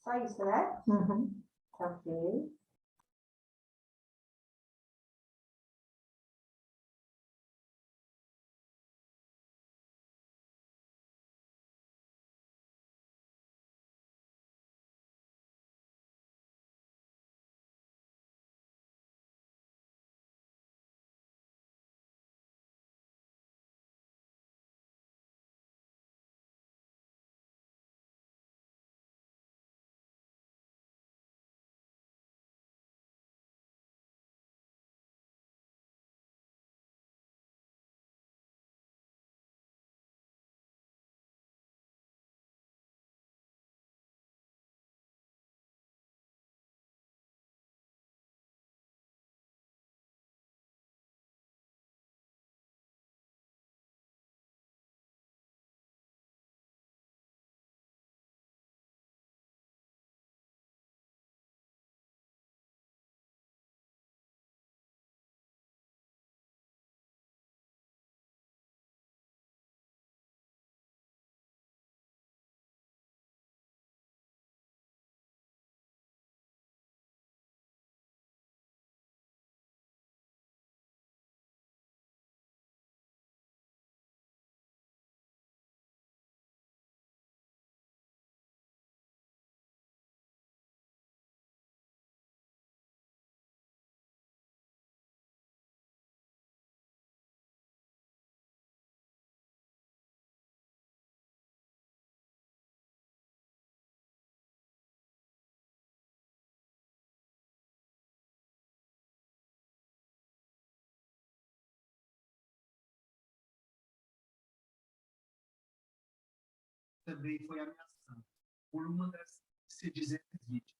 Só isso, né? Uhum. Ok. Também foi ameaçado por uma das 17 vítimas.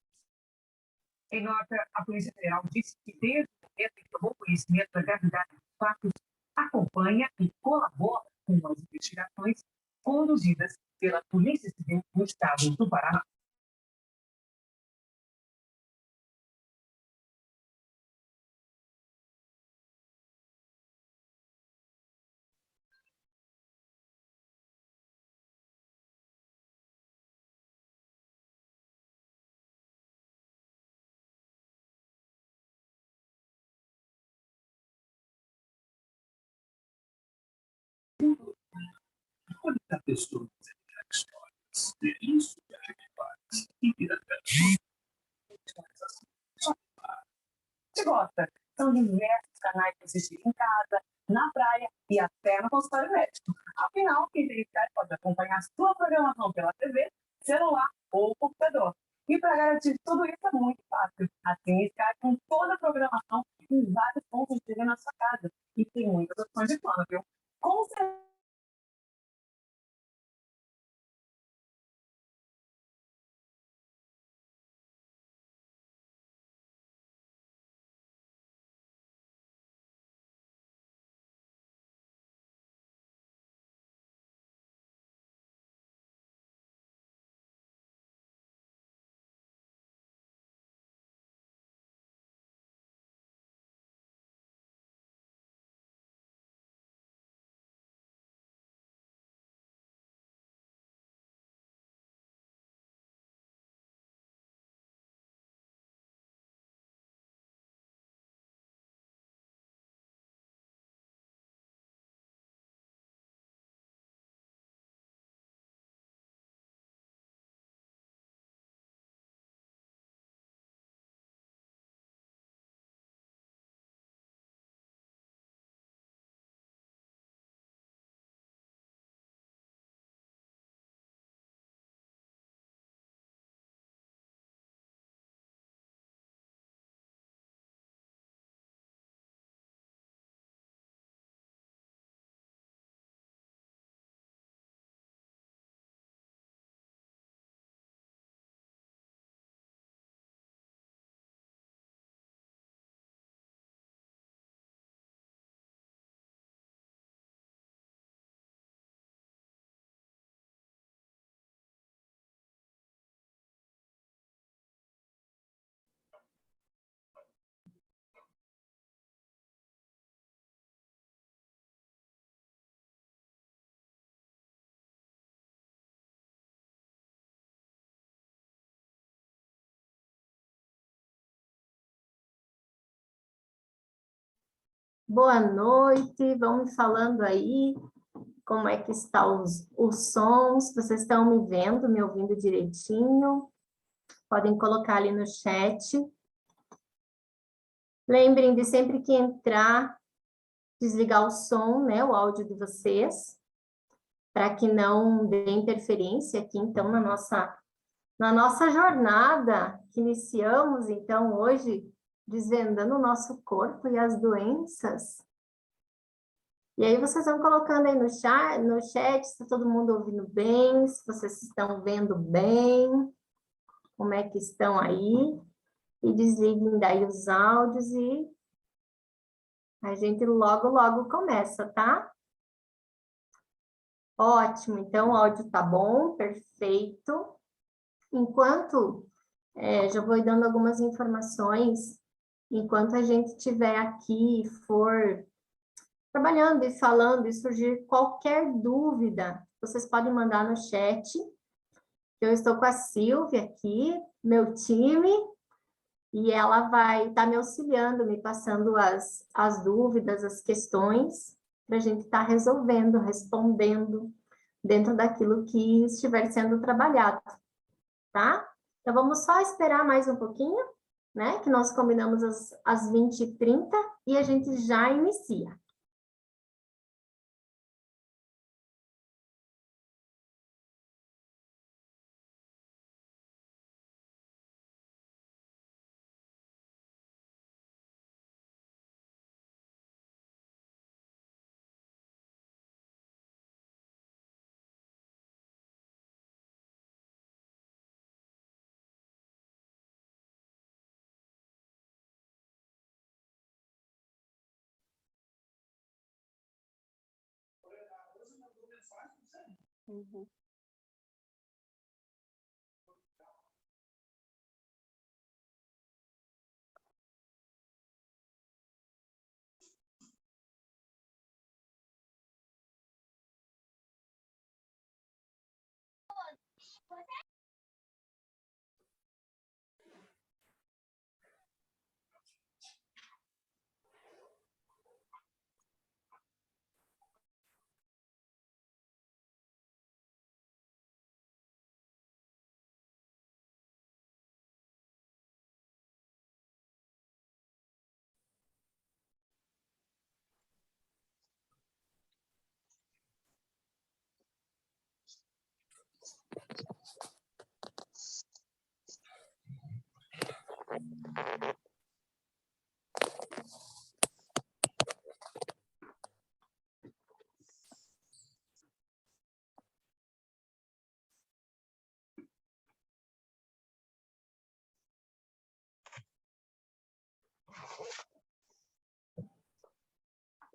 Em nota, a Polícia Federal disse que desde o momento em que tomou conhecimento da gravidade dos fatos, acompanha e colabora com as investigações conduzidas pela Polícia Civil do Estado do Paraná. Quanta pessoas histórias de isso e você gosta? São diversos canais para assistir em casa, na praia e até no consultório médico. Afinal, quem tem Sky pode acompanhar sua programação pela TV, celular ou computador. E para garantir tudo isso é muito fácil. Assine Sky com toda a programação em vários pontos de TV na sua casa. E tem muitas opções de plano, viu? Com certeza. Boa noite, vão me falando aí como é que estão os sons, vocês estão me vendo, me ouvindo direitinho? Podem colocar ali no chat. Lembrem de sempre que entrar, desligar o som, né, o áudio de vocês, para que não dê interferência aqui, então, na nossa jornada que iniciamos, então, hoje, desvendando o nosso corpo e as doenças. E aí vocês vão colocando aí no chat se está todo mundo ouvindo bem, se vocês estão vendo bem, como é que estão aí. E desliguem daí os áudios e a gente logo, logo começa, tá? Ótimo, então o áudio tá bom, perfeito. Enquanto, já vou dando algumas informações, enquanto a gente estiver aqui e for trabalhando e falando e surgir qualquer dúvida, vocês podem mandar no chat. Eu estou com a Silvia aqui, meu time, e ela vai estar me auxiliando, me passando as dúvidas, as questões, para a gente estar resolvendo, respondendo dentro daquilo que estiver sendo trabalhado, tá? Então, vamos só esperar mais um pouquinho, né? Que nós combinamos às 20h30 e a gente já inicia. Uhum.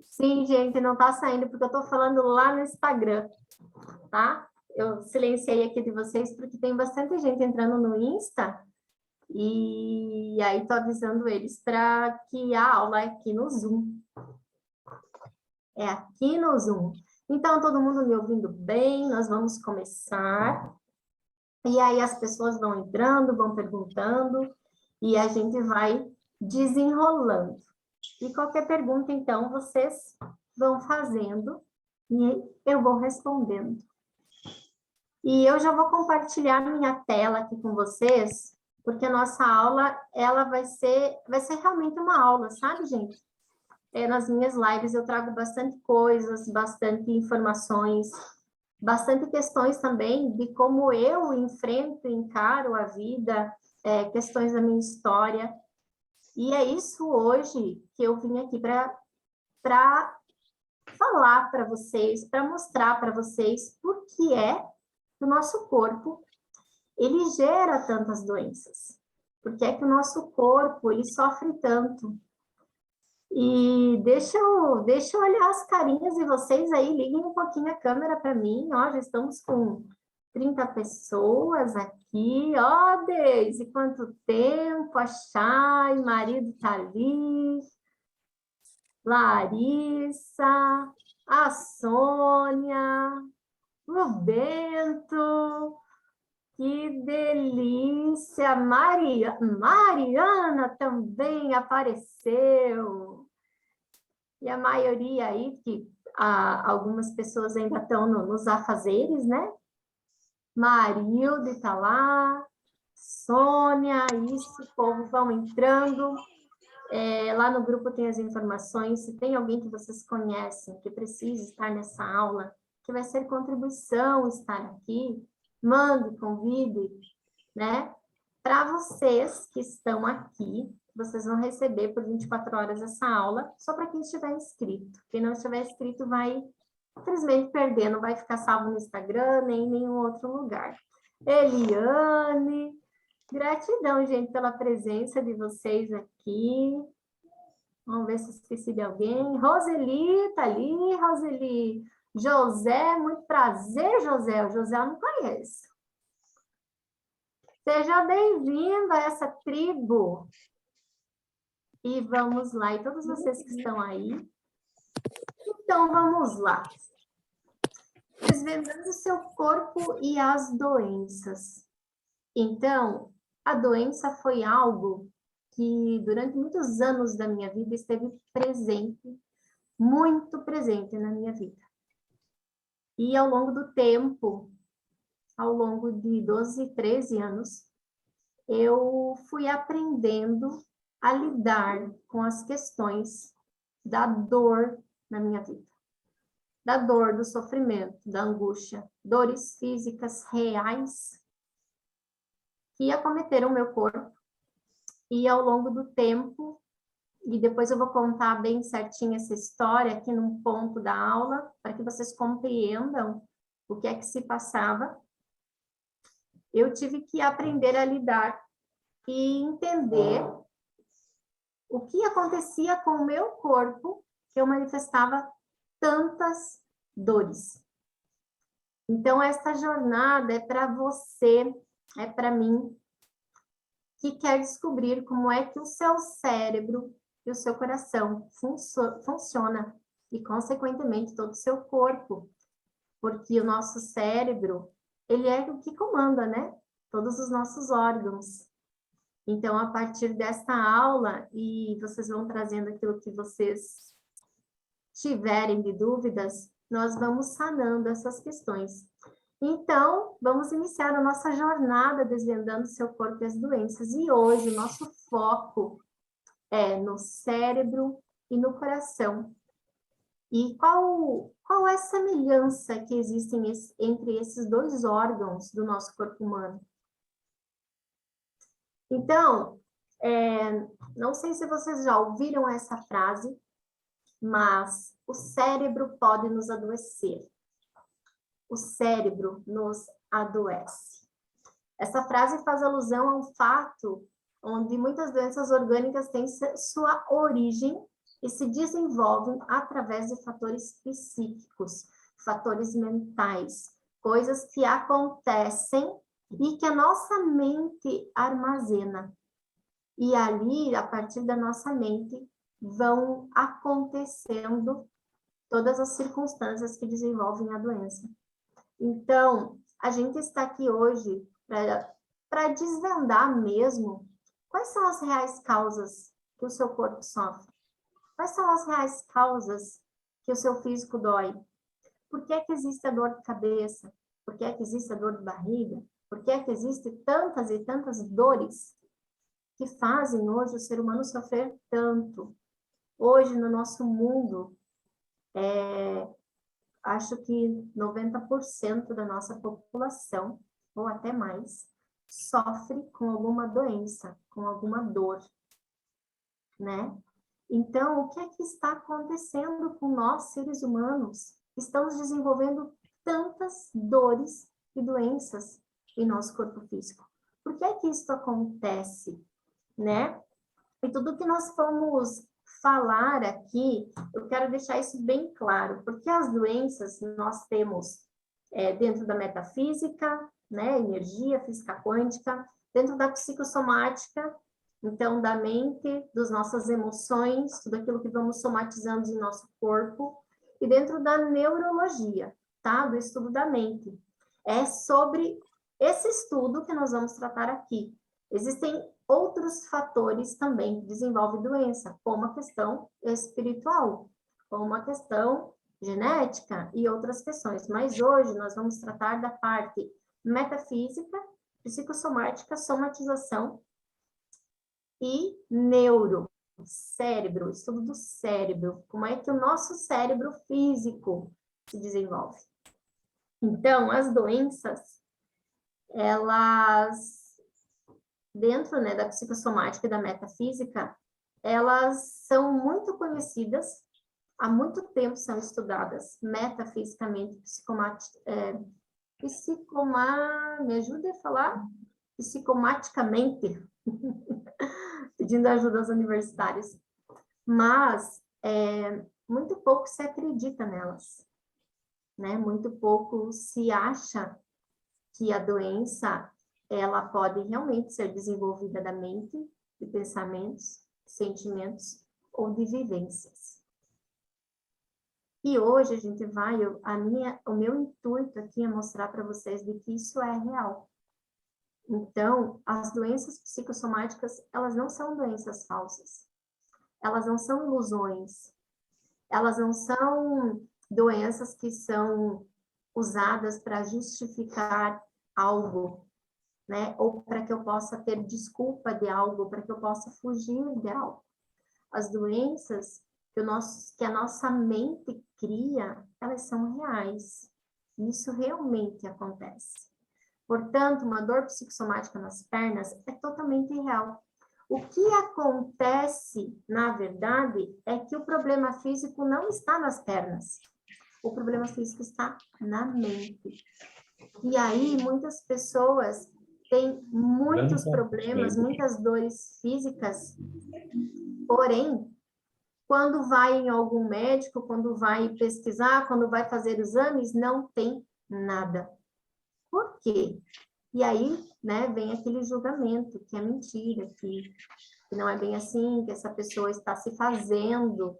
Sim, gente, não tá saindo porque eu tô falando lá no Instagram, tá? Eu silenciei aqui de vocês porque tem bastante gente entrando no Insta e aí tô avisando eles para que a aula é aqui no Zoom. É aqui no Zoom. Então, todo mundo me ouvindo bem, nós vamos começar. E aí as pessoas vão entrando, vão perguntando e a gente vai desenrolando. E qualquer pergunta, então, vocês vão fazendo e eu vou respondendo. E eu já vou compartilhar minha tela aqui com vocês, porque a nossa aula, ela vai ser realmente uma aula, sabe, gente? Nas minhas lives eu trago bastante coisas, bastante informações, bastante questões também de como eu enfrento, encaro a vida, questões da minha história. E é isso hoje que eu vim aqui para falar para vocês, para mostrar para vocês por que é que o nosso corpo ele gera tantas doenças. Por que é que o nosso corpo ele sofre tanto? E deixa eu olhar as carinhas de vocês aí, liguem um pouquinho a câmera para mim, ó, já estamos com 30 pessoas aqui, ó, Deise, quanto tempo, a Chay, marido tá ali, Larissa, a Sônia, o Bento, que delícia, Mariana também apareceu. E a maioria aí, que algumas pessoas ainda estão nos afazeres, né? Marilde está lá, Sônia, isso, o povo vão entrando. Lá no grupo tem as informações. Se tem alguém que vocês conhecem que precisa estar nessa aula, que vai ser contribuição estar aqui, mande, convide, né? Para vocês que estão aqui, vocês vão receber por 24 horas essa aula, só para quem estiver inscrito. Quem não estiver inscrito vai, infelizmente, perder, não vai ficar salvo no Instagram, nem em nenhum outro lugar. Eliane, gratidão, gente, pela presença de vocês aqui. Vamos ver se esqueci de alguém. Roseli, tá ali, Roseli. José, muito prazer, José. O José eu não conheço. Seja bem-vindo a essa tribo. E vamos lá. E todos vocês que estão aí. Então, vamos lá. Desvendando o seu corpo e as doenças. Então, a doença foi algo que durante muitos anos da minha vida esteve presente, muito presente na minha vida. E ao longo do tempo, ao longo de 12, 13 anos, eu fui aprendendo a lidar com as questões da dor na minha vida. Da dor, do sofrimento, da angústia, dores físicas reais que acometeram o meu corpo. E ao longo do tempo, e depois eu vou contar bem certinho essa história aqui num ponto da aula, para que vocês compreendam o que é que se passava. Eu tive que aprender a lidar e entender o que acontecia com o meu corpo, que eu manifestava tantas dores. Então, essa jornada é para você, é para mim, que quer descobrir como é que o seu cérebro e o seu coração funciona e, consequentemente, todo o seu corpo. Porque o nosso cérebro, ele é o que comanda, né? Todos os nossos órgãos. Então, a partir desta aula, e vocês vão trazendo aquilo que vocês tiverem de dúvidas, nós vamos sanando essas questões. Então, vamos iniciar a nossa jornada desvendando seu corpo e as doenças. E hoje, o nosso foco é no cérebro e no coração. E qual é a semelhança que existe entre esses dois órgãos do nosso corpo humano? Então, não sei se vocês já ouviram essa frase, mas o cérebro pode nos adoecer. O cérebro nos adoece. Essa frase faz alusão a um fato onde muitas doenças orgânicas têm sua origem e se desenvolvem através de fatores psíquicos, fatores mentais, coisas que acontecem e que a nossa mente armazena. E ali, a partir da nossa mente, vão acontecendo todas as circunstâncias que desenvolvem a doença. Então, a gente está aqui hoje para desvendar mesmo quais são as reais causas que o seu corpo sofre. Quais são as reais causas que o seu físico dói? Por que é que existe a dor de cabeça? Por que é que existe a dor de barriga? Por que é que existem tantas e tantas dores que fazem hoje o ser humano sofrer tanto? Hoje, no nosso mundo, acho que 90% da nossa população, ou até mais, sofre com alguma doença, com alguma dor, né? Então, o que é que está acontecendo com nós, seres humanos? Estamos desenvolvendo tantas dores e doenças em nosso corpo físico. Por que é que isso acontece, né? E tudo que nós fomos falar aqui, eu quero deixar isso bem claro, porque as doenças nós temos dentro da metafísica, né, energia, física quântica, dentro da psicossomática, então da mente, das nossas emoções, tudo aquilo que vamos somatizando em nosso corpo, e dentro da neurologia, tá, do estudo da mente. É sobre esse estudo que nós vamos tratar aqui. Existem outros fatores também que desenvolvem doença, como a questão espiritual. com uma questão genética e outras questões. Mas hoje nós vamos tratar da parte metafísica, psicossomática, somatização e neuro, cérebro, estudo do cérebro, como é que o nosso cérebro físico se desenvolve. Então, as doenças, elas, dentro, né, da psicossomática e da metafísica, elas são muito conhecidas, há muito tempo são estudadas metafisicamente, me ajude a falar? Psicomaticamente, pedindo ajuda aos universitários, mas muito pouco se acredita nelas, né? Muito pouco se acha que a doença, ela pode realmente ser desenvolvida da mente, de pensamentos, sentimentos ou de vivências. E hoje a gente vai, o meu intuito aqui é mostrar para vocês de que isso é real. Então, as doenças psicossomáticas, elas não são doenças falsas. Elas não são ilusões. Elas não são doenças que são usadas para justificar algo, né? Ou para que eu possa ter desculpa de algo, para que eu possa fugir de algo. As doenças que a nossa mente cria, elas são reais. Isso realmente acontece. Portanto, uma dor psicossomática nas pernas é totalmente real. O que acontece, na verdade, é que o problema físico não está nas pernas. O problema físico está na mente. E aí, muitas pessoas têm muitos problemas, muitas dores físicas, porém, quando vai em algum médico, quando vai pesquisar, quando vai fazer exames, não tem nada. Por quê? E aí, né, vem aquele julgamento, que é mentira, que não é bem assim, que essa pessoa está se fazendo.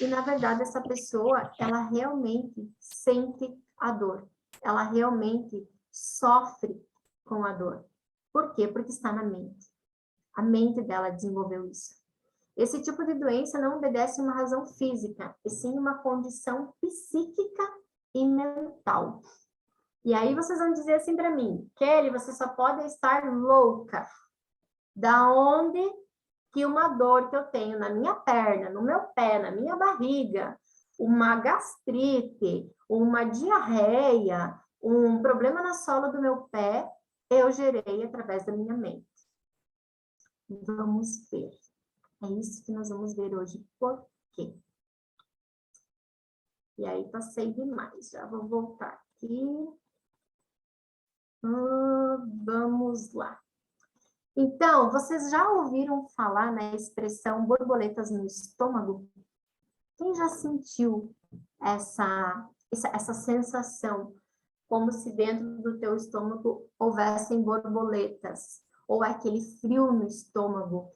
E, na verdade, essa pessoa, ela realmente sente a dor. Ela realmente sofre com a dor. Por quê? Porque está na mente. A mente dela desenvolveu isso. Esse tipo de doença não obedece a uma razão física, e sim uma condição psíquica e mental. E aí vocês vão dizer assim para mim, Kelly, você só pode estar louca. Da onde que uma dor que eu tenho na minha perna, no meu pé, na minha barriga, uma gastrite, uma diarreia, um problema na sola do meu pé, eu gerei através da minha mente. Vamos ver. É isso que nós vamos ver hoje. Por quê? E aí, passei demais. Já vou voltar aqui. Vamos lá. Então, vocês já ouviram falar na expressão borboletas no estômago? Quem já sentiu essa sensação? Como se dentro do teu estômago houvessem borboletas. Ou aquele frio no estômago.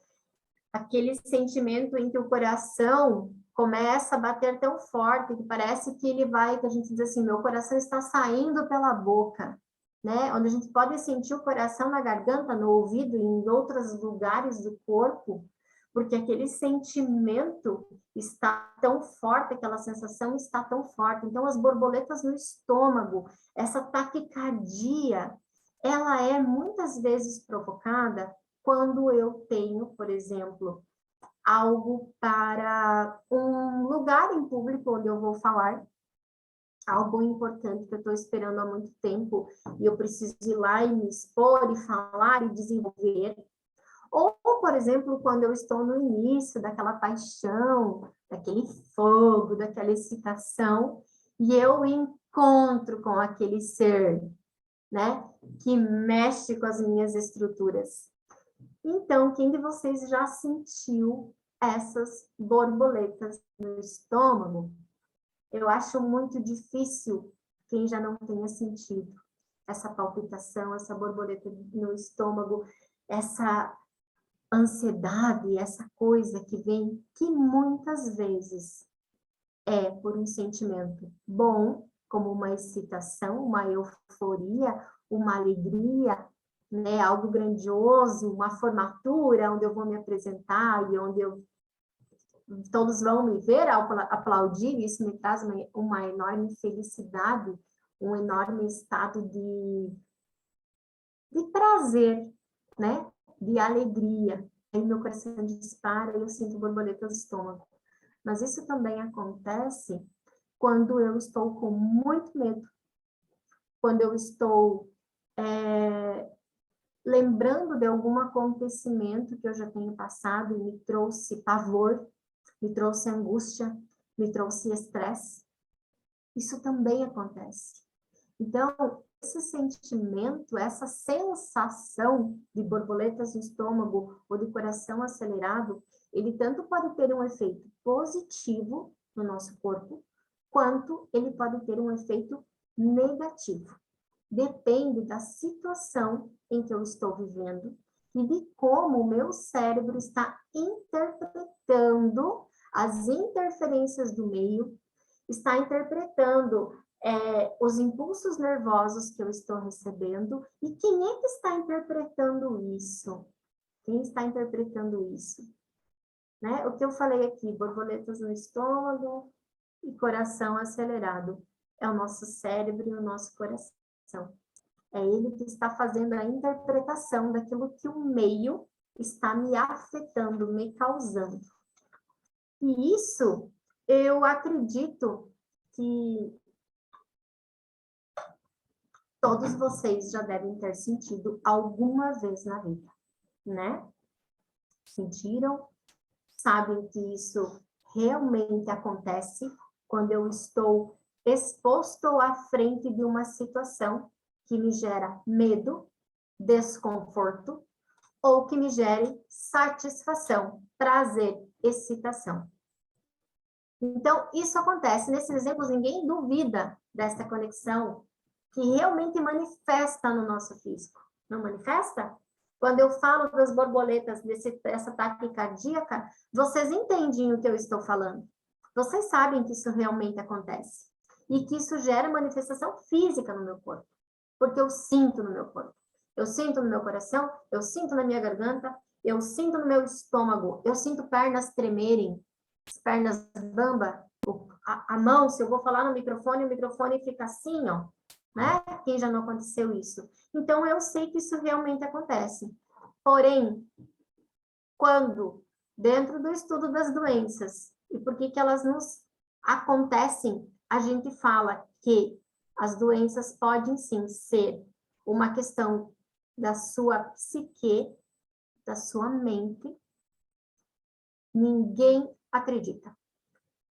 Aquele sentimento em que o coração começa a bater tão forte que parece que ele vai, que a gente diz assim, meu coração está saindo pela boca, né? Onde a gente pode sentir o coração na garganta, no ouvido e em outros lugares do corpo, porque aquele sentimento está tão forte, aquela sensação está tão forte. Então, as borboletas no estômago, essa taquicardia, ela é muitas vezes provocada quando eu tenho, por exemplo, algo para um lugar em público onde eu vou falar, algo importante que eu estou esperando há muito tempo e eu preciso ir lá e me expor e falar e desenvolver. Ou, por exemplo, quando eu estou no início daquela paixão, daquele fogo, daquela excitação, e eu encontro com aquele ser, né, que mexe com as minhas estruturas. Então, quem de vocês já sentiu essas borboletas no estômago? Eu acho muito difícil quem já não tenha sentido essa palpitação, essa borboleta no estômago, essa ansiedade, essa coisa que vem, que muitas vezes é por um sentimento bom, como uma excitação, uma euforia, uma alegria, né, algo grandioso, uma formatura onde eu vou me apresentar e onde eu todos vão me ver aplaudir, isso me traz uma enorme felicidade, um enorme estado de prazer, né? De alegria. Aí meu coração dispara e eu sinto borboletas no estômago. Mas isso também acontece quando eu estou com muito medo, quando eu estou lembrando de algum acontecimento que eu já tenho passado e me trouxe pavor, me trouxe angústia, me trouxe estresse. Isso também acontece. Então, esse sentimento, essa sensação de borboletas no estômago ou de coração acelerado, ele tanto pode ter um efeito positivo no nosso corpo, quanto ele pode ter um efeito negativo. Depende da situação em que eu estou vivendo e de como o meu cérebro está interpretando as interferências do meio, está interpretando os impulsos nervosos que eu estou recebendo, e quem é que está interpretando isso? Quem está interpretando isso? Né? O que eu falei aqui, borboletas no estômago e coração acelerado. É o nosso cérebro e o nosso coração. É ele que está fazendo a interpretação daquilo que o meio está me afetando, me causando. E isso, eu acredito que todos vocês já devem ter sentido alguma vez na vida, né? Sentiram? Sabem que isso realmente acontece quando eu estou exposto à frente de uma situação que me gera medo, desconforto, ou que me gere satisfação, prazer, excitação. Então, isso acontece. Nesses exemplos, ninguém duvida dessa conexão que realmente manifesta no nosso físico. Não manifesta? Quando eu falo das borboletas, dessa taquicardia, vocês entendem o que eu estou falando. Vocês sabem que isso realmente acontece. E que isso gera manifestação física no meu corpo. Porque eu sinto no meu corpo. Eu sinto no meu coração, eu sinto na minha garganta, eu sinto no meu estômago, eu sinto pernas tremerem, as pernas bamba, a mão, se eu vou falar no microfone, o microfone fica assim, ó. Né? Quem já não aconteceu isso? Então, eu sei que isso realmente acontece. Porém, quando, dentro do estudo das doenças, e por que elas nos acontecem, a gente fala que as doenças podem, sim, ser uma questão da sua psique, da sua mente, ninguém acredita.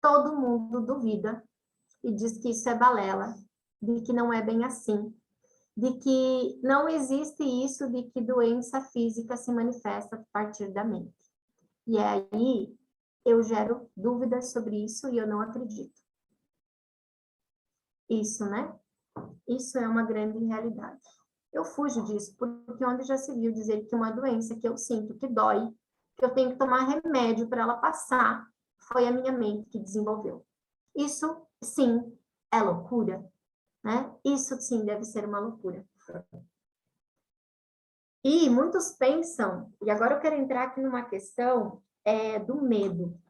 Todo mundo duvida e diz que isso é balela, de que não é bem assim, de que não existe isso, de que doença física se manifesta a partir da mente. E aí eu gero dúvidas sobre isso e eu não acredito. Isso, né? Isso é uma grande realidade. Eu fujo disso, porque onde já se viu dizer que uma doença que eu sinto, que dói, que eu tenho que tomar remédio para ela passar, foi a minha mente que desenvolveu. Isso, sim, é loucura, né? Isso, sim, deve ser uma loucura. E muitos pensam, e agora eu quero entrar aqui numa questão do medo,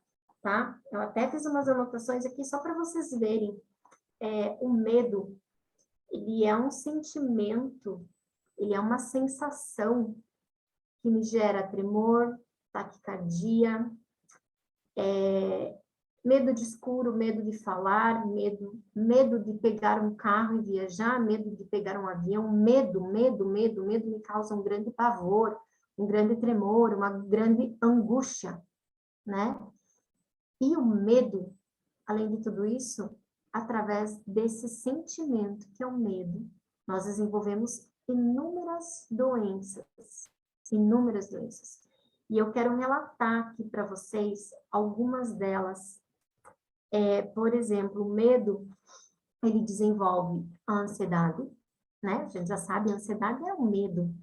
tá? Eu até fiz umas anotações aqui só para vocês verem. O medo, ele é um sentimento, ele é uma sensação que me gera tremor, taquicardia, medo de escuro, medo de falar, medo de pegar um carro e viajar, medo de pegar um avião, medo me causa um grande pavor, um grande tremor, uma grande angústia, né? E o medo, além de tudo isso, através desse sentimento que é o medo, nós desenvolvemos inúmeras doenças. E eu quero relatar aqui para vocês algumas delas. Por exemplo, o medo, ele desenvolve a ansiedade, né? A gente já sabe, a ansiedade é o medo.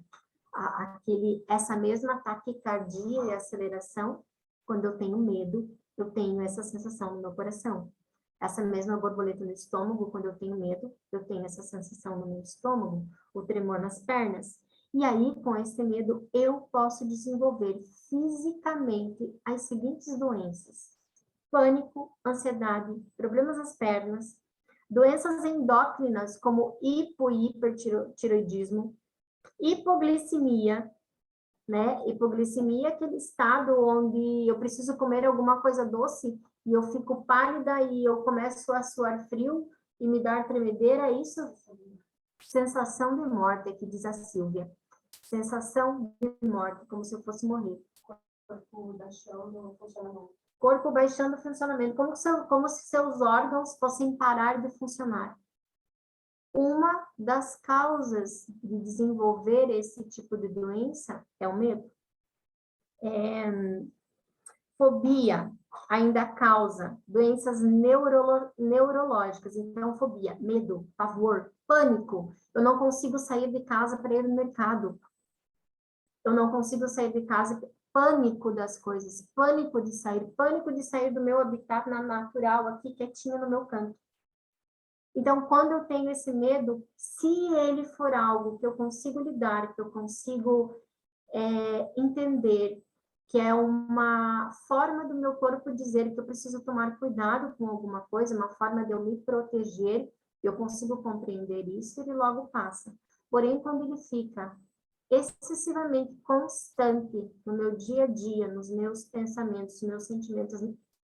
Essa mesma taquicardia e aceleração, quando eu tenho medo, eu tenho essa sensação no meu coração. Essa mesma borboleta no estômago, quando eu tenho medo, eu tenho essa sensação no meu estômago, o tremor nas pernas. E aí, com esse medo, eu posso desenvolver fisicamente as seguintes doenças. pânico, ansiedade, problemas nas pernas, doenças endócrinas como hipo e hipertiroidismo, hipoglicemia, né? Hipoglicemia é aquele estado onde eu preciso comer alguma coisa doce e eu fico pálida e eu começo a suar frio e me dar tremedeira, isso? Sensação de morte, que diz a Silvia. Sensação de morte, como se eu fosse morrer. Corpo baixando o funcionamento. Corpo baixando o funcionamento, como se seus órgãos fossem parar de funcionar. Uma das causas de desenvolver esse tipo de doença é o medo. Fobia ainda causa doenças neurológicas. Então, fobia, medo, pavor, pânico. Eu não consigo sair de casa para ir no mercado. Eu não consigo sair de casa, pânico das coisas, pânico de sair do meu habitat natural aqui, quietinha no meu canto. Então, quando eu tenho esse medo, se ele for algo que eu consigo lidar, que eu consigo entender, que é uma forma do meu corpo dizer que eu preciso tomar cuidado com alguma coisa, uma forma de eu me proteger, eu consigo compreender isso, ele logo passa. Porém, quando ele fica excessivamente constante no meu dia a dia, nos meus pensamentos, nos meus sentimentos,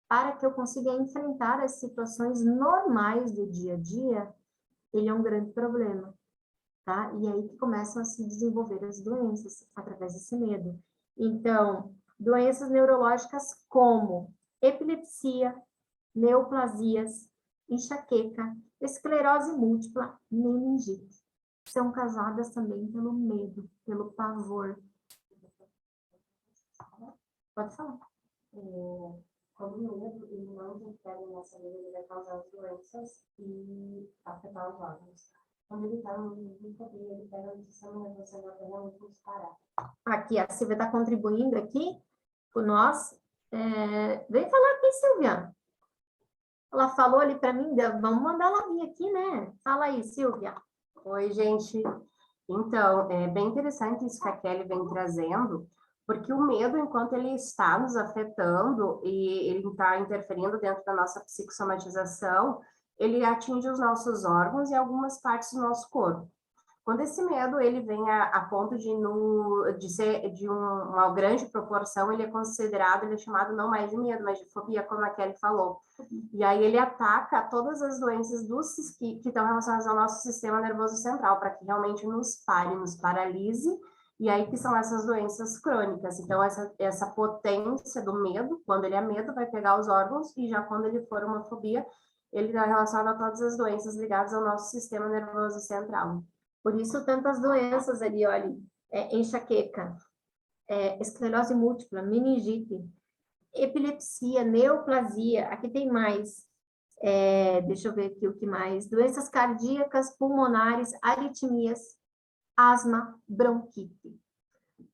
para que eu consiga enfrentar as situações normais do dia a dia, ele é um grande problema, tá? E aí que começam a se desenvolver as doenças através desse medo. Então, doenças neurológicas como epilepsia, neoplasias, enxaqueca, esclerose múltipla, meningite. São causadas também pelo medo, pelo pavor. Pode falar. Quando o medo ele não interfere nessa vida, ele vai causar as doenças e afetar os órgãos. Quando ele está no fobia, ele pega o sistema nervoso central realmente disparar. Aqui, a Silvia está contribuindo aqui com nós. Vem falar aqui, Silvia. Ela falou ali para mim, vamos mandar ela vir aqui, né? Fala aí, Silvia. Oi, gente. Então, é bem interessante isso que a Kelly vem trazendo, porque o medo, enquanto ele está nos afetando e ele está interferindo dentro da nossa psicossomatização, ele atinge os nossos órgãos e algumas partes do nosso corpo. Quando esse medo ele vem a ponto de ser de uma grande proporção, ele é considerado, ele é chamado não mais de medo, mas de fobia, como a Kelly falou. E aí ele ataca todas as doenças que estão relacionadas ao nosso sistema nervoso central, para que realmente nos pare, nos paralise, e aí que são essas doenças crônicas. Então, essa potência do medo, quando ele é medo, vai pegar os órgãos, e já quando ele for uma fobia, ele está relacionado a todas as doenças ligadas ao nosso sistema nervoso central. Por isso, tantas doenças ali, olha, enxaqueca, esclerose múltipla, meningite, epilepsia, neoplasia, aqui tem mais, deixa eu ver aqui o que mais, doenças cardíacas, pulmonares, aritmias, asma, bronquite.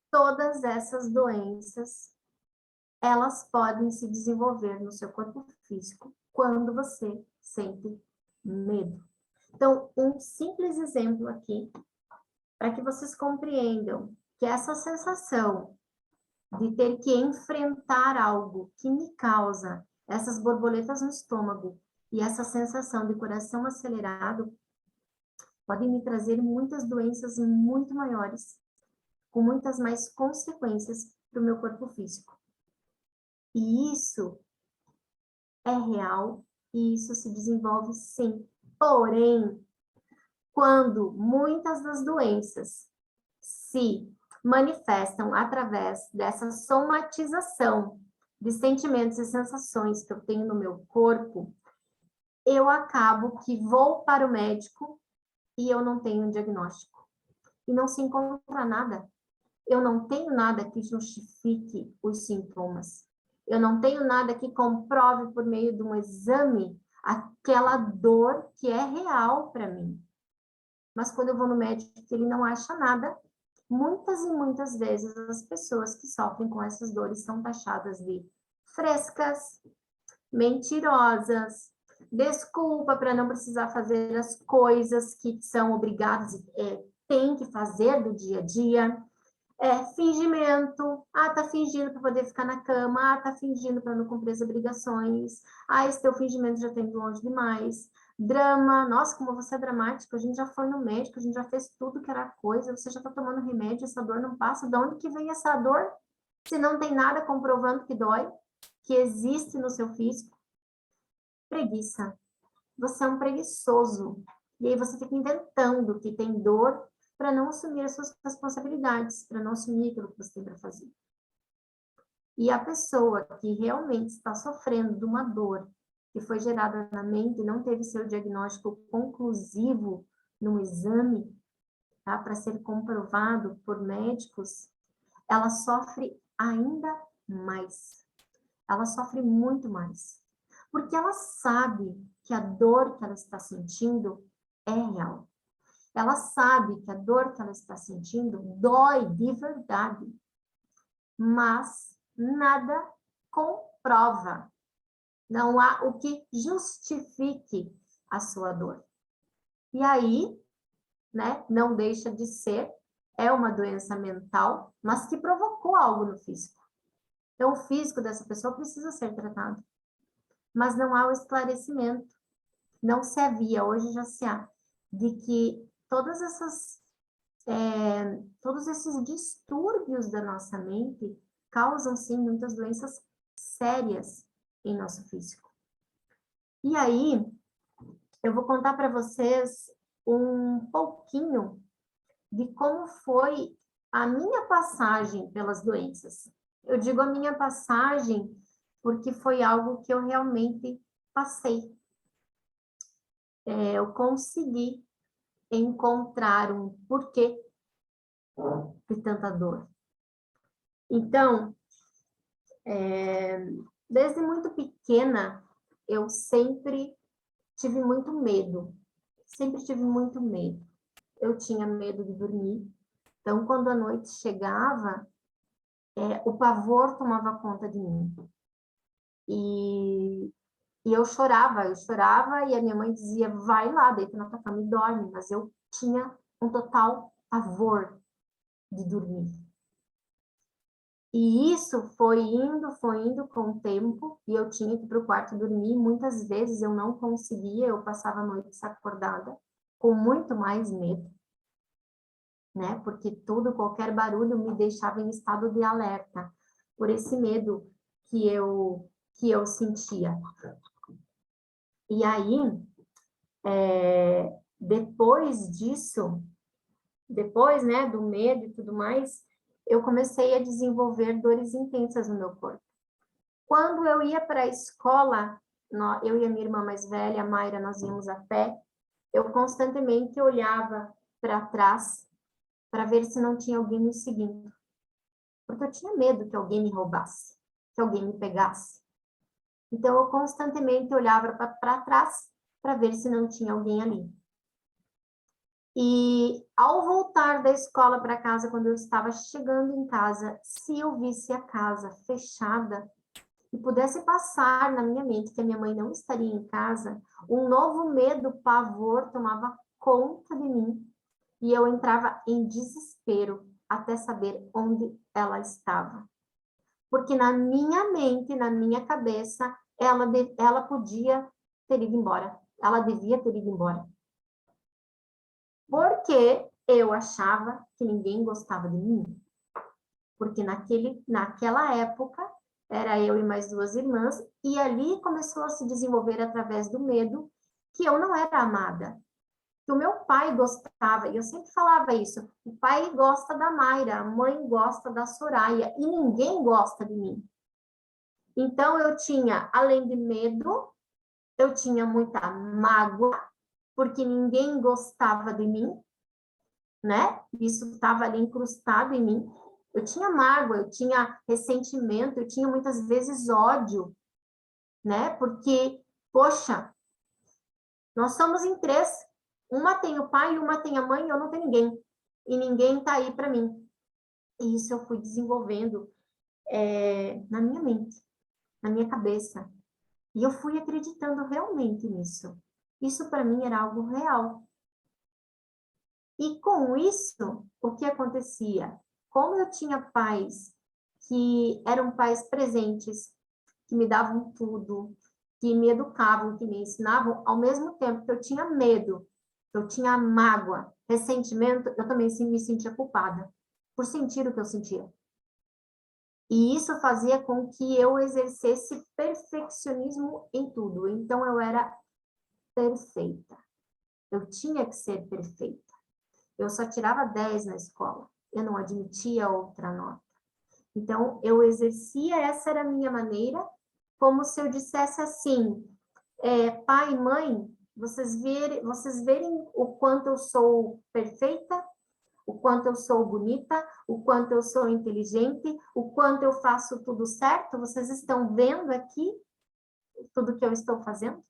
Todas essas doenças, elas podem se desenvolver no seu corpo físico quando você sente medo. Então, um simples exemplo aqui, para que vocês compreendam que essa sensação de ter que enfrentar algo que me causa essas borboletas no estômago e essa sensação de coração acelerado podem me trazer muitas doenças muito maiores, com muitas mais consequências para o meu corpo físico. E isso é real e isso se desenvolve sim. Porém, quando muitas das doenças se manifestam através dessa somatização de sentimentos e sensações que eu tenho no meu corpo, eu acabo que vou para o médico e eu não tenho um diagnóstico. E não se encontra nada. Eu não tenho nada que justifique os sintomas. Eu não tenho nada que comprove por meio de um exame aquela dor que é real para mim. Mas quando eu vou no médico ele não acha nada, muitas e muitas vezes as pessoas que sofrem com essas dores são taxadas de frescas, mentirosas, desculpa para não precisar fazer as coisas que são obrigadas, tem que fazer do dia a dia. Fingimento. Ah, tá fingindo para poder ficar na cama. Ah, tá fingindo para não cumprir as obrigações. Ah, esse teu fingimento já tem de longe demais. Drama. Nossa, como você é dramático. A gente já foi no médico, a gente já fez tudo que era coisa. Você já tá tomando remédio, essa dor não passa. De onde que vem essa dor? Se não tem nada comprovando que dói, que existe no seu físico. Preguiça. Você é um preguiçoso. E aí você fica inventando que tem dor para não assumir as suas responsabilidades, para não assumir aquilo que você tem para fazer. E a pessoa que realmente está sofrendo de uma dor que foi gerada na mente e não teve seu diagnóstico conclusivo no exame, tá, para ser comprovado por médicos, ela sofre ainda mais. Ela sofre muito mais. Porque ela sabe que a dor que ela está sentindo é real. Ela sabe que a dor que ela está sentindo dói de verdade, mas nada comprova. Não há o que justifique a sua dor. E aí, né, não deixa de ser, é uma doença mental, mas que provocou algo no físico. Então, o físico dessa pessoa precisa ser tratado. Mas não há o esclarecimento. Não se havia, hoje já se há, de que todos esses distúrbios da nossa mente causam, sim, muitas doenças sérias em nosso físico. E aí, eu vou contar para vocês um pouquinho de como foi a minha passagem pelas doenças. Eu digo a minha passagem porque foi algo que eu realmente passei. Eu consegui encontrar um porquê de tanta dor. Então, desde muito pequena, eu sempre tive muito medo. Sempre tive muito medo. Eu tinha medo de dormir. Então, quando a noite chegava, o pavor tomava conta de mim. E eu chorava e a minha mãe dizia, vai lá, deita na tua cama e dorme. Mas eu tinha um total pavor de dormir. E isso foi indo com o tempo, e eu tinha que ir para o quarto dormir. Muitas vezes eu não conseguia, eu passava a noite acordada, com muito mais medo, né? Porque qualquer barulho me deixava em estado de alerta, por esse medo que eu sentia. E aí, depois disso, né, do medo e tudo mais, eu comecei a desenvolver dores intensas no meu corpo. Quando eu ia para a escola, eu e a minha irmã mais velha, a Mayra, nós íamos a pé, eu constantemente olhava para trás para ver se não tinha alguém me seguindo. Porque eu tinha medo que alguém me roubasse, que alguém me pegasse. Então, eu constantemente olhava para trás para ver se não tinha alguém ali. E ao voltar da escola para casa, quando eu estava chegando em casa, se eu visse a casa fechada e pudesse passar na minha mente que a minha mãe não estaria em casa, um novo medo, pavor tomava conta de mim e eu entrava em desespero até saber onde ela estava. Porque na minha mente, na minha cabeça, ela podia ter ido embora. Ela devia ter ido embora. Porque eu achava que ninguém gostava de mim. Porque naquela época, era eu e mais 2 irmãs, e ali começou a se desenvolver através do medo que eu não era amada. Que o meu pai gostava, e eu sempre falava isso, o pai gosta da Mayra, a mãe gosta da Soraya, e ninguém gosta de mim. Então, eu tinha, além de medo, eu tinha muita mágoa, porque ninguém gostava de mim, né? Isso estava ali incrustado em mim. Eu tinha mágoa, eu tinha ressentimento, eu tinha muitas vezes ódio, né? Porque, poxa, nós somos em 3. Uma tem o pai, uma tem a mãe, eu não tenho ninguém. E ninguém tá aí para mim. E isso eu fui desenvolvendo na minha mente, na minha cabeça. E eu fui acreditando realmente nisso. Isso para mim era algo real. E com isso, o que acontecia? como eu tinha pais que eram pais presentes, que me davam tudo, que me educavam, que me ensinavam, ao mesmo tempo que eu tinha medo, que eu tinha mágoa, ressentimento, eu também me sentia culpada por sentir o que eu sentia. E isso fazia com que eu exercesse perfeccionismo em tudo. Então, eu era perfeita. Eu tinha que ser perfeita. Eu só tirava 10 na escola. Eu não admitia outra nota. Então, eu exercia, essa era a minha maneira, como se eu dissesse assim, pai e mãe, vocês verem o quanto eu sou perfeita, o quanto eu sou bonita, o quanto eu sou inteligente, o quanto eu faço tudo certo, vocês estão vendo aqui tudo que eu estou fazendo?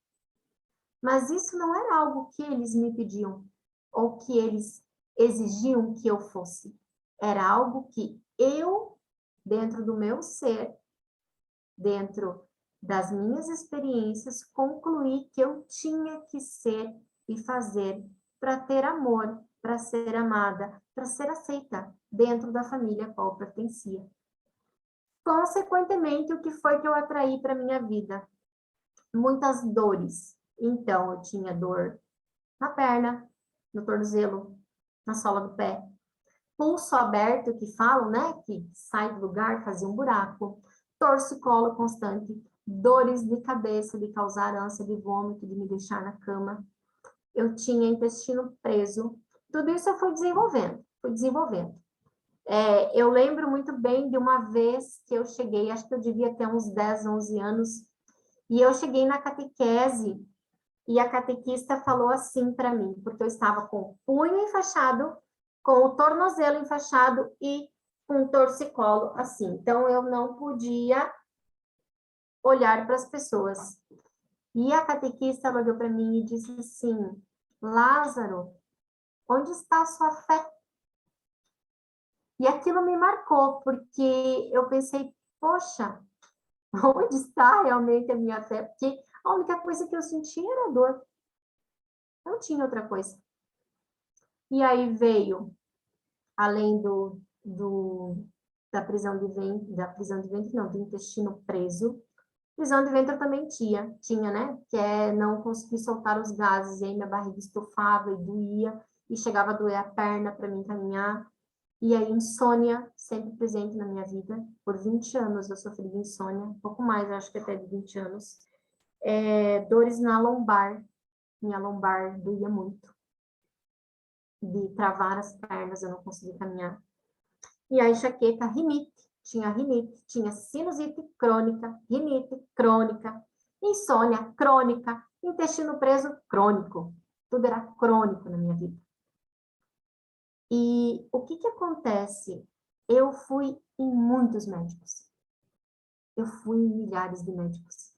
Mas isso não era algo que eles me pediam, ou que eles exigiam que eu fosse. Era algo que eu, dentro do meu ser, dentro das minhas experiências, concluí que eu tinha que ser e fazer para ter amor, para ser amada, para ser aceita dentro da família a qual pertencia. Consequentemente, o que foi que eu atraí para minha vida? Muitas dores. Então, eu tinha dor na perna, no tornozelo, na sola do pé. Pulso aberto, que falam, né? Que sai do lugar, fazia um buraco. Torcicolo constante. Dores de cabeça, de causar ânsia de vômito, de me deixar na cama. Eu tinha intestino preso. Tudo isso eu fui desenvolvendo. Eu lembro muito bem de uma vez que eu cheguei, acho que eu devia ter uns 10, 11 anos, e eu cheguei na catequese, e a catequista falou assim para mim, porque eu estava com o punho enfaixado, com o tornozelo enfaixado e com o torcicolo assim. Então, eu não podia olhar para as pessoas. E a catequista olhou para mim e disse assim, Lázaro, onde está a sua fé? E aquilo me marcou, porque eu pensei, poxa, onde está realmente a minha fé? Porque a única coisa que eu sentia era dor. Não tinha outra coisa. E aí veio, além da prisão de ventre, não, do intestino preso. Prisão de ventre eu também tinha, né? Que é não conseguir soltar os gases, e aí minha barriga estufava e doía, e chegava a doer a perna para mim caminhar. E aí, insônia, sempre presente na minha vida. Por 20 anos eu sofri de insônia, um pouco mais, acho que até de 20 anos. Dores na lombar, minha lombar doía muito. De travar as pernas, eu não conseguia caminhar. E a enxaqueca, rinite, tinha sinusite crônica, rinite crônica, insônia crônica, intestino preso crônico. Tudo era crônico na minha vida. E o que acontece? Eu fui em muitos médicos. Eu fui em milhares de médicos.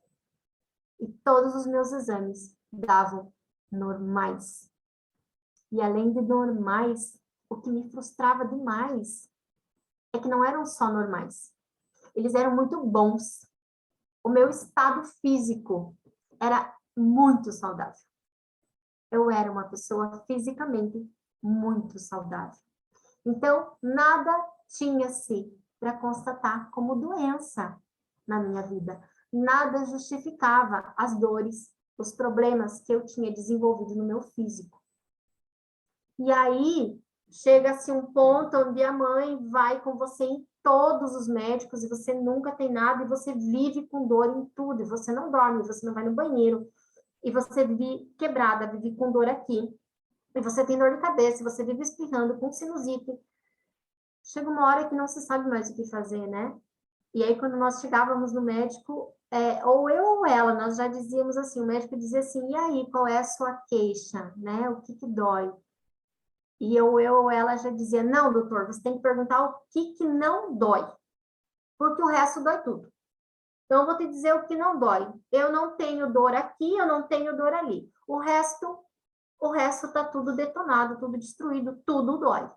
E todos os meus exames davam normais. E além de normais, o que me frustrava demais é que não eram só normais. Eles eram muito bons. O meu estado físico era muito saudável. Eu era uma pessoa fisicamente muito saudável. Então, nada tinha-se para constatar como doença na minha vida. Nada justificava as dores, os problemas que eu tinha desenvolvido no meu físico. E aí, chega-se um ponto onde a mãe vai com você em todos os médicos e você nunca tem nada e você vive com dor em tudo. E você não dorme, você não vai no banheiro. E você vive quebrada, vive com dor aqui. E você tem dor de cabeça, você vive espirrando com sinusite. Chega uma hora que não se sabe mais o que fazer, né? E aí, quando nós chegávamos no médico, ou eu ou ela, nós já dizíamos assim, o médico dizia assim, e aí, qual é a sua queixa, né? O que dói? E eu ou ela já dizia, não, doutor, você tem que perguntar o que não dói, porque o resto dói tudo. Então, eu vou te dizer o que não dói. Eu não tenho dor aqui, eu não tenho dor ali. O resto tá tudo detonado, tudo destruído, tudo dói.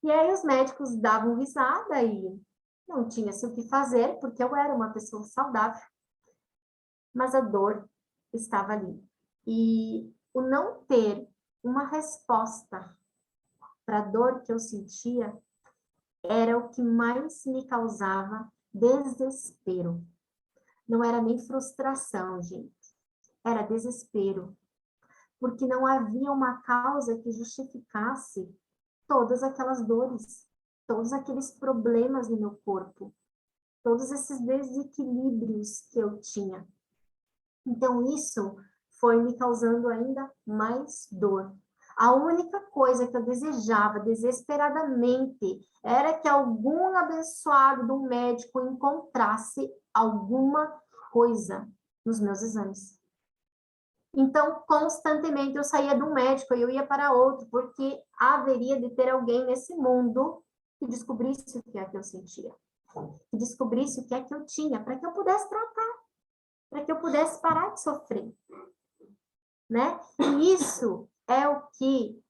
E aí os médicos davam risada e não tinha-se o que fazer, porque eu era uma pessoa saudável. Mas a dor estava ali. E o não ter uma resposta para a dor que eu sentia era o que mais me causava desespero. Não era nem frustração, gente. Era desespero. Porque não havia uma causa que justificasse todas aquelas dores, todos aqueles problemas no meu corpo, todos esses desequilíbrios que eu tinha. Então, isso foi me causando ainda mais dor. A única coisa que eu desejava desesperadamente era que algum abençoado de um médico encontrasse alguma coisa nos meus exames. Então, constantemente eu saía de um médico e eu ia para outro, porque haveria de ter alguém nesse mundo que descobrisse o que é que eu sentia, que descobrisse o que é que eu tinha, para que eu pudesse tratar, para que eu pudesse parar de sofrer, né? E isso é o que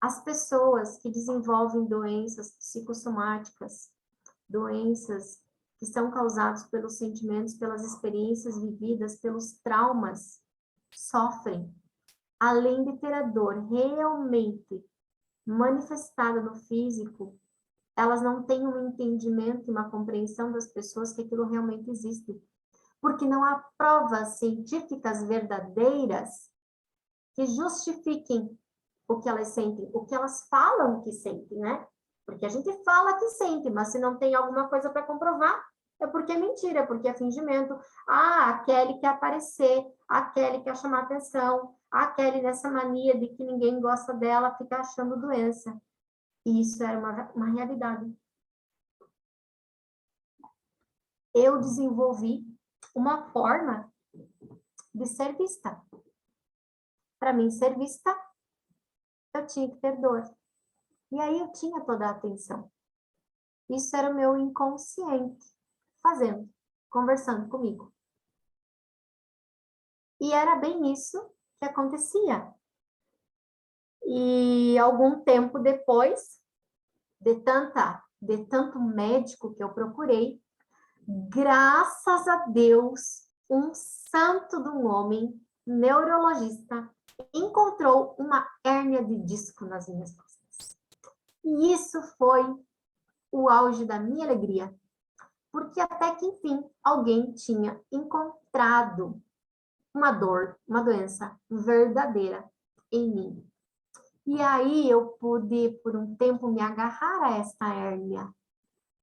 as pessoas que desenvolvem doenças psicossomáticas, doenças que são causadas pelos sentimentos, pelas experiências vividas, pelos traumas, sofrem. Além de ter a dor realmente manifestada no físico, elas não têm um entendimento e uma compreensão das pessoas que aquilo realmente existe. Porque não há provas científicas verdadeiras que justifiquem o que elas sentem, o que elas falam que sentem, né? Porque a gente fala que sente, mas se não tem alguma coisa para comprovar, é porque é mentira, é porque é fingimento. Ah, a Kelly quer aparecer, a Kelly quer chamar atenção, a Kelly nessa mania de que ninguém gosta dela, fica achando doença. E isso era uma realidade. Eu desenvolvi uma forma de ser vista. Para mim, ser vista, eu tinha que ter dor. E aí eu tinha toda a atenção. Isso era o meu inconsciente fazendo, conversando comigo. E era bem isso que acontecia. E algum tempo depois, de tanto médico que eu procurei, graças a Deus, um santo de um homem, neurologista, encontrou uma hérnia de disco nas minhas costas. E isso foi o auge da minha alegria, porque até que, enfim, alguém tinha encontrado uma dor, uma doença verdadeira em mim. E aí eu pude, por um tempo, me agarrar a esta hérnia,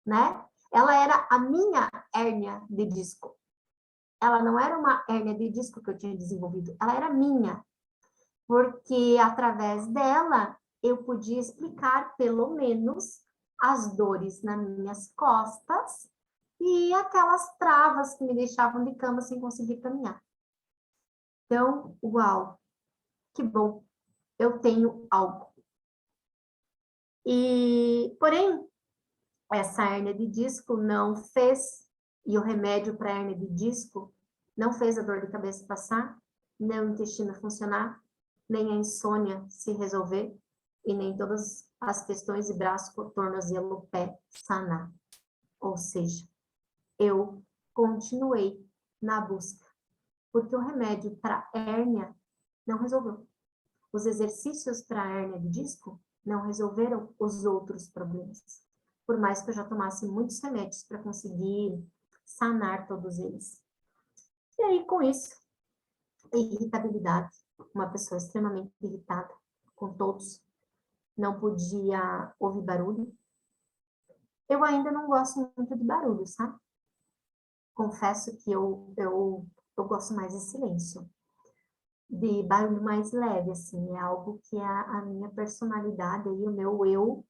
né? Ela era a minha hérnia de disco. Ela não era uma hérnia de disco que eu tinha desenvolvido, ela era minha. Porque através dela eu podia explicar, pelo menos, as dores nas minhas costas e aquelas travas que me deixavam de cama sem conseguir caminhar. Então, uau, que bom, eu tenho algo. E, porém, essa hérnia de disco não fez, e o remédio para hérnia de disco não fez a dor de cabeça passar, nem o intestino funcionar, nem a insônia se resolver, e nem todas as questões de braço, tornozelo, pé sanar. Ou seja, eu continuei na busca, porque o remédio para hérnia não resolveu. Os exercícios para hérnia de disco não resolveram os outros problemas. Por mais que eu já tomasse muitos remédios para conseguir sanar todos eles. E aí, com isso, irritabilidade, uma pessoa extremamente irritada com todos, não podia ouvir barulho. Eu ainda não gosto muito de barulho, sabe? Confesso que eu gosto mais de silêncio, de barulho mais leve, assim, é algo que a minha personalidade e o meu eu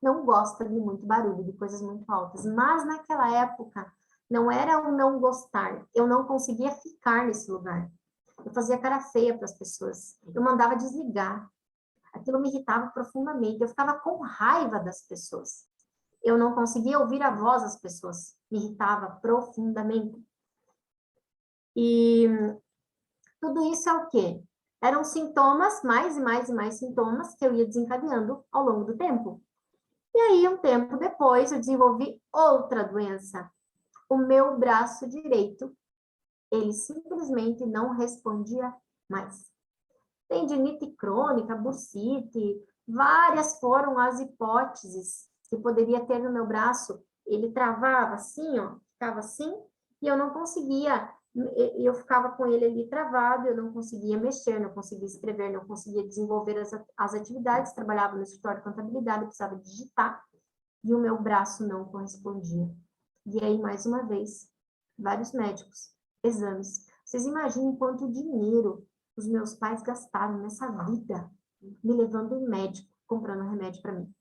não gosta de muito barulho, de coisas muito altas. Mas naquela época, não era o não gostar, eu não conseguia ficar nesse lugar. Eu fazia cara feia para as pessoas, eu mandava desligar. Aquilo me irritava profundamente, eu ficava com raiva das pessoas. Eu não conseguia ouvir a voz das pessoas, me irritava profundamente. E tudo isso é o quê? Eram sintomas, mais e mais e mais sintomas que eu ia desencadeando ao longo do tempo. E aí, um tempo depois, eu desenvolvi outra doença. O meu braço direito, ele simplesmente não respondia mais. Tendinite crônica, bursite, várias foram as hipóteses que poderia ter no meu braço, ele travava assim, ó, ficava assim, e eu não conseguia, eu ficava com ele ali travado, eu não conseguia mexer, não conseguia escrever, não conseguia desenvolver as atividades, trabalhava no escritório de contabilidade, precisava digitar, e o meu braço não correspondia. E aí, mais uma vez, vários médicos, exames. Vocês imaginem quanto dinheiro os meus pais gastaram nessa vida, me levando em médico, comprando remédio para mim.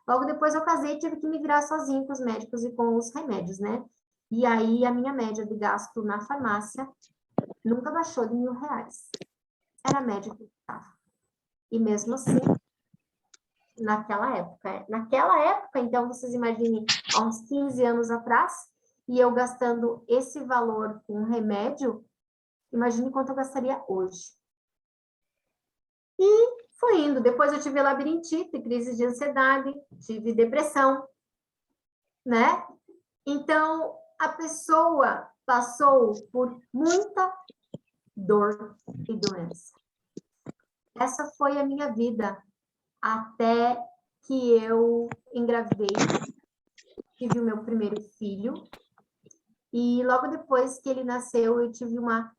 Logo depois eu casei e tive que me virar sozinha com os médicos e com os remédios, né? E aí a minha média de gasto na farmácia nunca baixou de R$1.000. Era médico que estava. E mesmo assim, naquela época, então vocês imaginem, há uns 15 anos atrás, e eu gastando esse valor com remédio, imagine quanto eu gastaria hoje. E foi indo. Depois eu tive labirintite, crise de ansiedade, tive depressão, né? Então, a pessoa passou por muita dor e doença. Essa foi a minha vida até que eu engravidei, tive o meu primeiro filho, e logo depois que ele nasceu, eu tive uma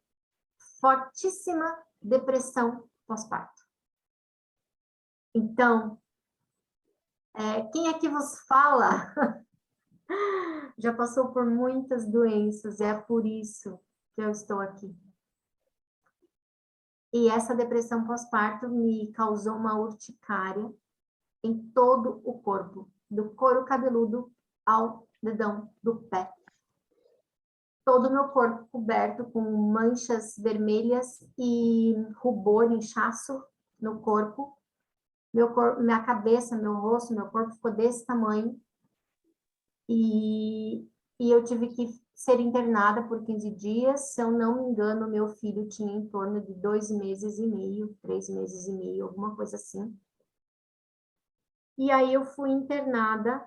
fortíssima depressão pós-parto. Então, quem aqui vos fala já passou por muitas doenças, é por isso que eu estou aqui. E essa depressão pós-parto me causou uma urticária em todo o corpo, do couro cabeludo ao dedão do pé. Todo o meu corpo coberto com manchas vermelhas e rubor, inchaço no corpo. Minha cabeça, meu rosto, meu corpo ficou desse tamanho. E eu tive que ser internada por 15 dias. Se eu não me engano, meu filho tinha em torno de 2 meses e meio, 3 meses e meio, alguma coisa assim. E aí eu fui internada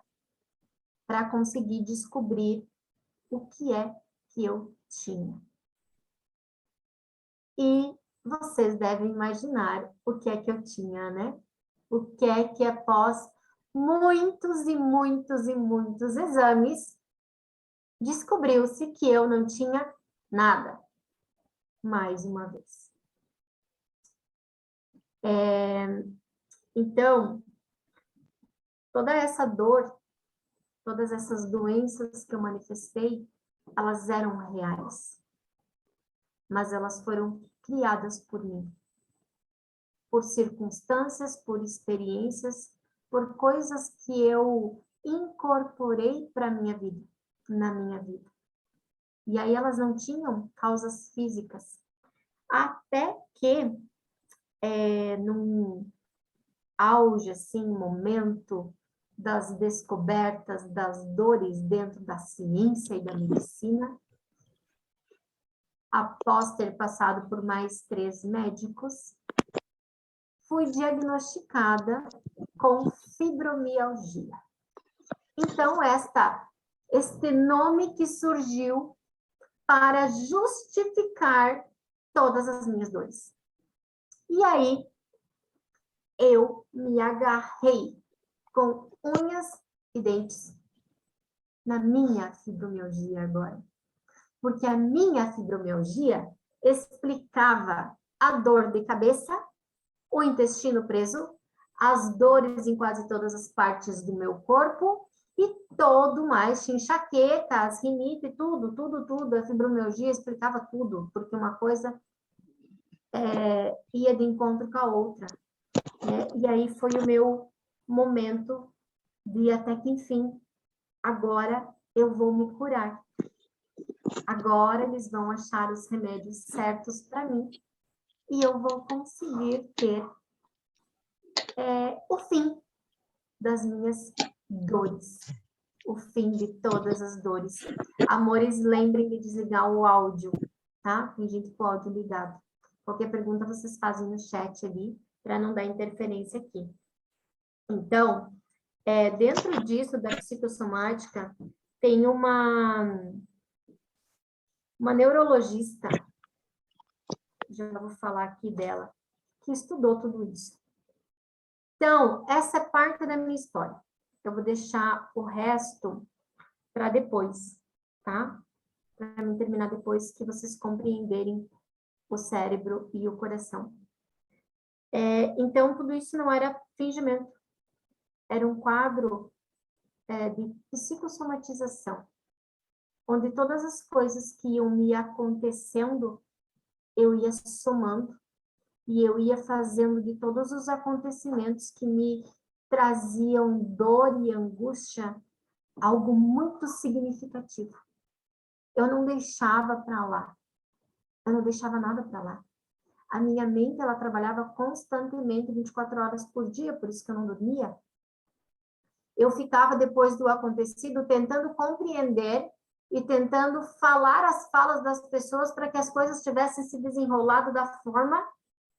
para conseguir descobrir o que é que eu tinha. E vocês devem imaginar o que é que eu tinha, né? O que é que após muitos e muitos e muitos exames, descobriu-se que eu não tinha nada. Mais uma vez. Então, toda essa dor, todas essas doenças que eu manifestei, elas eram reais. Mas elas foram criadas por mim. Por circunstâncias, por experiências, por coisas que eu incorporei para minha vida, na minha vida. E aí elas não tinham causas físicas. Até que, num auge, assim, momento das descobertas das dores dentro da ciência e da medicina, após ter passado por mais 3 médicos, fui diagnosticada com fibromialgia. Então, este nome que surgiu para justificar todas as minhas dores. E aí, eu me agarrei com unhas e dentes na minha fibromialgia agora. Porque a minha fibromialgia explicava a dor de cabeça, o intestino preso, as dores em quase todas as partes do meu corpo e todo mais, enxaqueca, as rinite, tudo. A fibromialgia explicava tudo, porque uma coisa ia de encontro com a outra. Né? E aí foi o meu momento de até que, enfim, agora eu vou me curar. Agora eles vão achar os remédios certos para mim e eu vou conseguir ter o fim das minhas dores, o fim de todas as dores. Amores, lembrem de desligar o áudio, tá? Tem gente com o áudio ligado. Qualquer pergunta vocês fazem no chat ali, para não dar interferência aqui. Então, dentro disso, da psicossomática, tem uma neurologista, já vou falar aqui dela, que estudou tudo isso. Então, essa é parte da minha história. eu vou deixar o resto para depois, tá? Para mim terminar depois que vocês compreenderem o cérebro e o coração. Então, tudo isso não era fingimento. Era um quadro de psicossomatização, onde todas as coisas que iam me acontecendo, eu ia somando e eu ia fazendo de todos os acontecimentos que me traziam dor e angústia algo muito significativo. Eu não deixava para lá. Eu não deixava nada para lá. A minha mente, ela trabalhava constantemente 24 horas por dia, por isso que eu não dormia. Eu ficava, depois do acontecido, tentando compreender e tentando falar as falas das pessoas para que as coisas tivessem se desenrolado da forma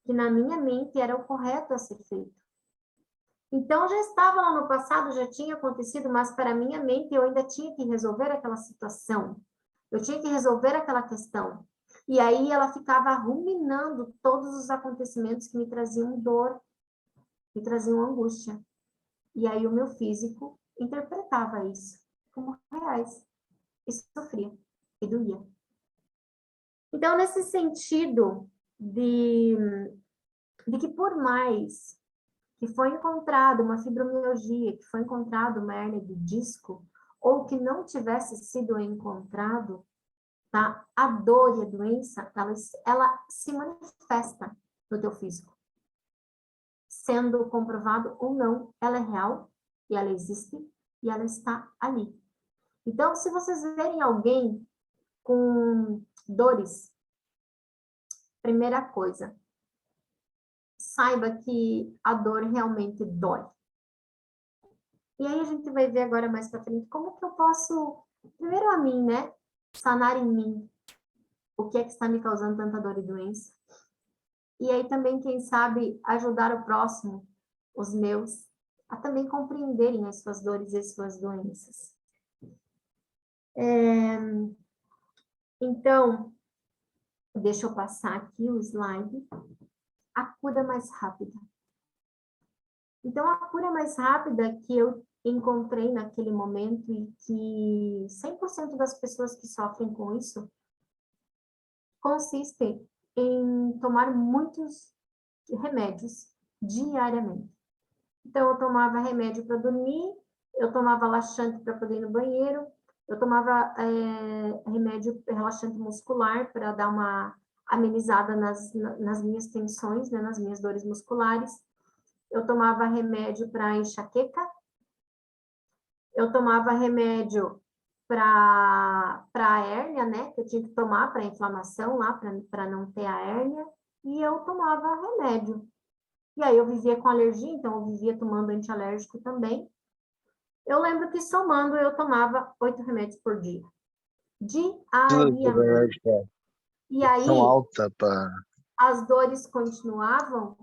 que na minha mente era o correto a ser feito. Então, já estava lá no passado, já tinha acontecido, mas para a minha mente eu ainda tinha que resolver aquela situação. Eu tinha que resolver aquela questão. E aí ela ficava ruminando todos os acontecimentos que me traziam dor, me traziam angústia. E aí o meu físico interpretava isso como reais. E sofria, e doía. Então, nesse sentido de que por mais que foi encontrado uma fibromialgia, que foi encontrado uma hérnia de disco, ou que não tivesse sido encontrado, tá? A dor e a doença, ela se manifesta no teu físico. Sendo comprovado ou não, ela é real, e ela existe, e ela está ali. Então, se vocês verem alguém com dores, primeira coisa, saiba que a dor realmente dói. E aí a gente vai ver agora mais para frente como que eu posso, primeiro a mim, né, sanar em mim o que é que está me causando tanta dor e doença. E aí também, quem sabe, ajudar o próximo, os meus, a também compreenderem as suas dores e as suas doenças. Então, deixa eu passar aqui o slide. A cura mais rápida. Então, a cura mais rápida que eu encontrei naquele momento e que 100% das pessoas que sofrem com isso consiste em tomar muitos remédios diariamente. Então, eu tomava remédio para dormir, eu tomava laxante para poder ir no banheiro, eu tomava remédio relaxante muscular para dar uma amenizada nas minhas tensões, né, nas minhas dores musculares. Eu tomava remédio para enxaqueca, eu tomava remédio para a hérnia, né, que eu tinha que tomar para inflamação lá, para não ter a hérnia, e eu tomava remédio. E aí eu vivia com alergia, então eu vivia tomando antialérgico também. Eu lembro que somando eu tomava 8 remédios por dia. Diariamente. E aí, tão alta para... as dores continuavam,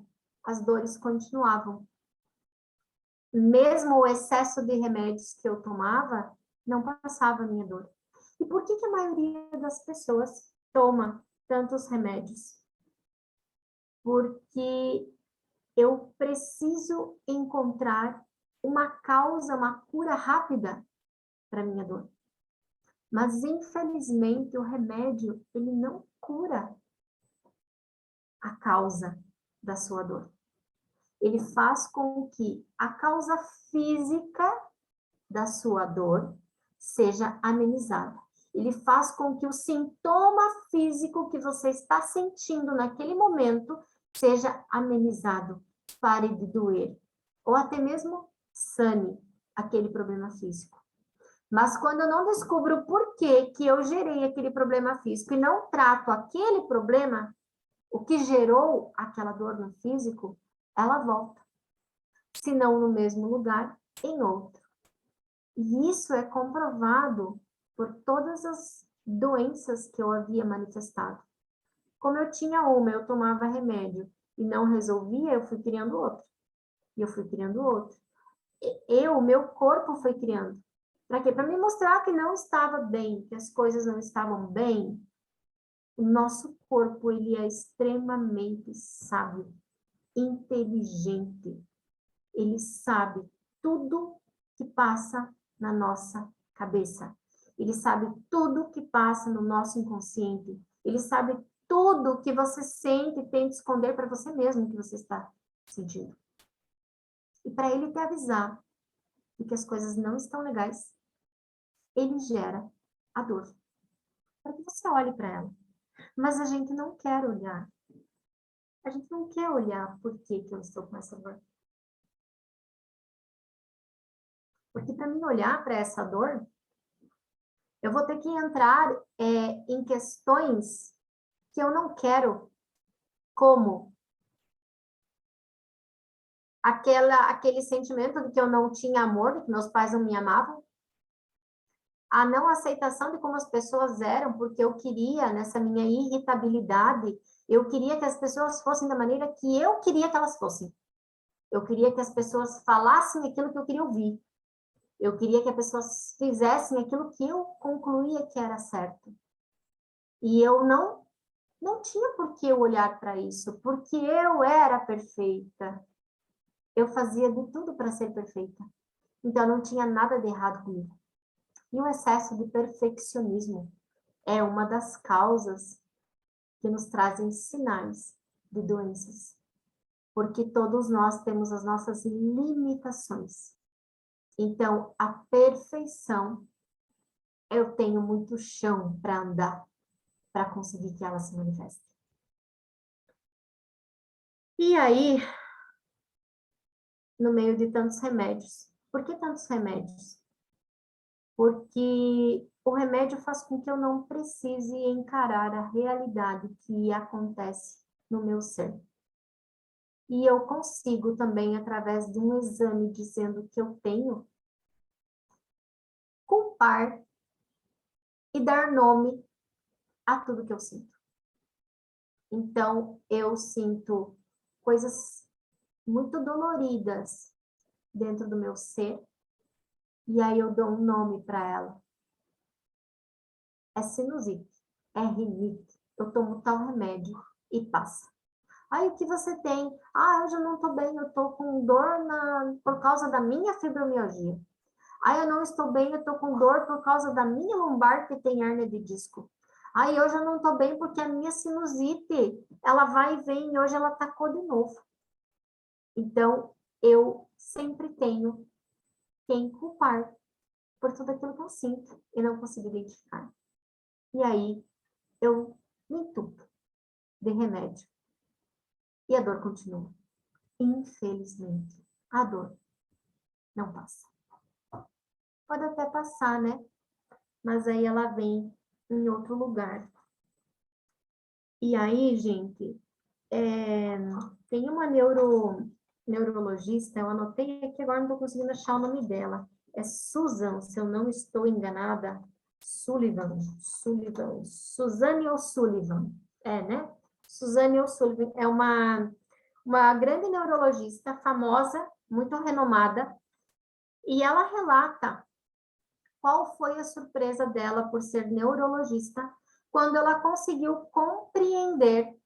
Mesmo o excesso de remédios que eu tomava, não passava a minha dor. E por que a maioria das pessoas toma tantos remédios? Porque eu preciso encontrar uma causa, uma cura rápida para a minha dor. Mas, infelizmente, o remédio, ele não cura a causa da sua dor. Ele faz com que a causa física da sua dor seja amenizada. Ele faz com que o sintoma físico que você está sentindo naquele momento seja amenizado, pare de doer, ou até mesmo sane aquele problema físico. Mas quando eu não descubro o porquê que eu gerei aquele problema físico e não trato aquele problema, o que gerou aquela dor no físico, ela volta. Se não no mesmo lugar, em outro. E isso é comprovado por todas as doenças que eu havia manifestado. Como eu tinha uma, eu tomava remédio e não resolvia, eu fui criando outro. E eu fui criando outro. Meu corpo foi criando. Para quê? Para me mostrar que não estava bem, que as coisas não estavam bem. O nosso corpo, ele é extremamente sábio, inteligente. Ele sabe tudo que passa na nossa cabeça. Ele sabe tudo que passa no nosso inconsciente. Ele sabe tudo que você sente e tenta esconder para você mesmo que você está sentindo. E para ele te avisar de que as coisas não estão legais, ele gera a dor. Para que você olhe para ela. Mas a gente não quer olhar. A gente não quer olhar por que eu estou com essa dor. Porque para mim olhar para essa dor, eu vou ter que entrar em questões que eu não quero, como aquele sentimento de que eu não tinha amor, de que meus pais não me amavam, a não aceitação de como as pessoas eram, porque eu queria, nessa minha irritabilidade, eu queria que as pessoas fossem da maneira que eu queria que elas fossem. Eu queria que as pessoas falassem aquilo que eu queria ouvir. Eu queria que as pessoas fizessem aquilo que eu concluía que era certo. E eu não tinha por que eu olhar para isso, porque eu era perfeita. Eu fazia de tudo para ser perfeita. Então, não tinha nada de errado comigo. E o excesso de perfeccionismo é uma das causas que nos trazem sinais de doenças. Porque todos nós temos as nossas limitações. Então, a perfeição, eu tenho muito chão para andar, para conseguir que ela se manifeste. E aí, no meio de tantos remédios, por que tantos remédios? Porque o remédio faz com que eu não precise encarar a realidade que acontece no meu ser. E eu consigo também, através de um exame dizendo que eu tenho, culpar e dar nome a tudo que eu sinto. Então, eu sinto coisas muito doloridas dentro do meu ser, e aí eu dou um nome para ela. É sinusite, é rinite, eu tomo tal remédio e passa. Aí, o que você tem? Ah, hoje eu não estou bem, eu estou com dor por causa da minha fibromialgia. Ah, eu não estou bem, eu estou com dor por causa da minha lombar que tem hérnia de disco. Aí hoje eu não estou bem porque a minha sinusite, ela vai e vem e hoje ela atacou de novo. Então, eu sempre tenho quem culpar por tudo aquilo que eu sinto e não consigo identificar. E aí, eu me entupo de remédio. E a dor continua. Infelizmente, a dor não passa. Pode até passar, né? Mas aí ela vem em outro lugar. E aí, gente, tem uma neurologista, eu anotei aqui, agora não estou conseguindo achar o nome dela. É Susan, se eu não estou enganada. Sullivan. Suzanne O'Sullivan. Né? Suzanne O'Sullivan é uma grande neurologista famosa, muito renomada, e ela relata qual foi a surpresa dela por ser neurologista quando ela conseguiu compreender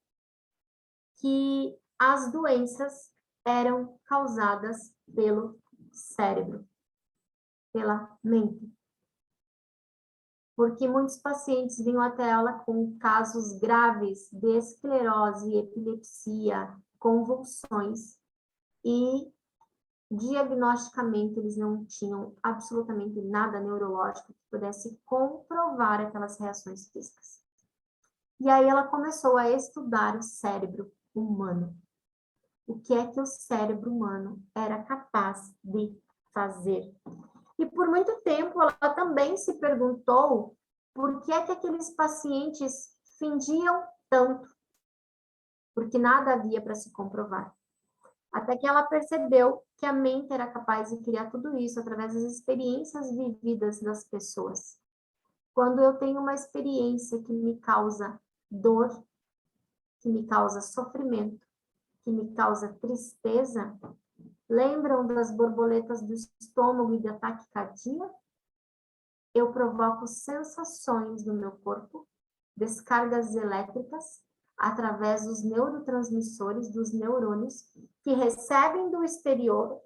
que as doenças eram causadas pelo cérebro, pela mente. Porque muitos pacientes vinham até ela com casos graves de esclerose, epilepsia, convulsões, e diagnosticamente eles não tinham absolutamente nada neurológico que pudesse comprovar aquelas reações físicas. E aí ela começou a estudar o cérebro humano. O que é que o cérebro humano era capaz de fazer. E por muito tempo ela também se perguntou por que é que aqueles pacientes fingiam tanto, porque nada havia para se comprovar. Até que ela percebeu que a mente era capaz de criar tudo isso através das experiências vividas das pessoas. Quando eu tenho uma experiência que me causa dor, que me causa sofrimento, que me causa tristeza, lembram das borboletas do estômago e da taquicardia? Eu provoco sensações no meu corpo, descargas elétricas, através dos neurotransmissores, dos neurônios, que recebem do exterior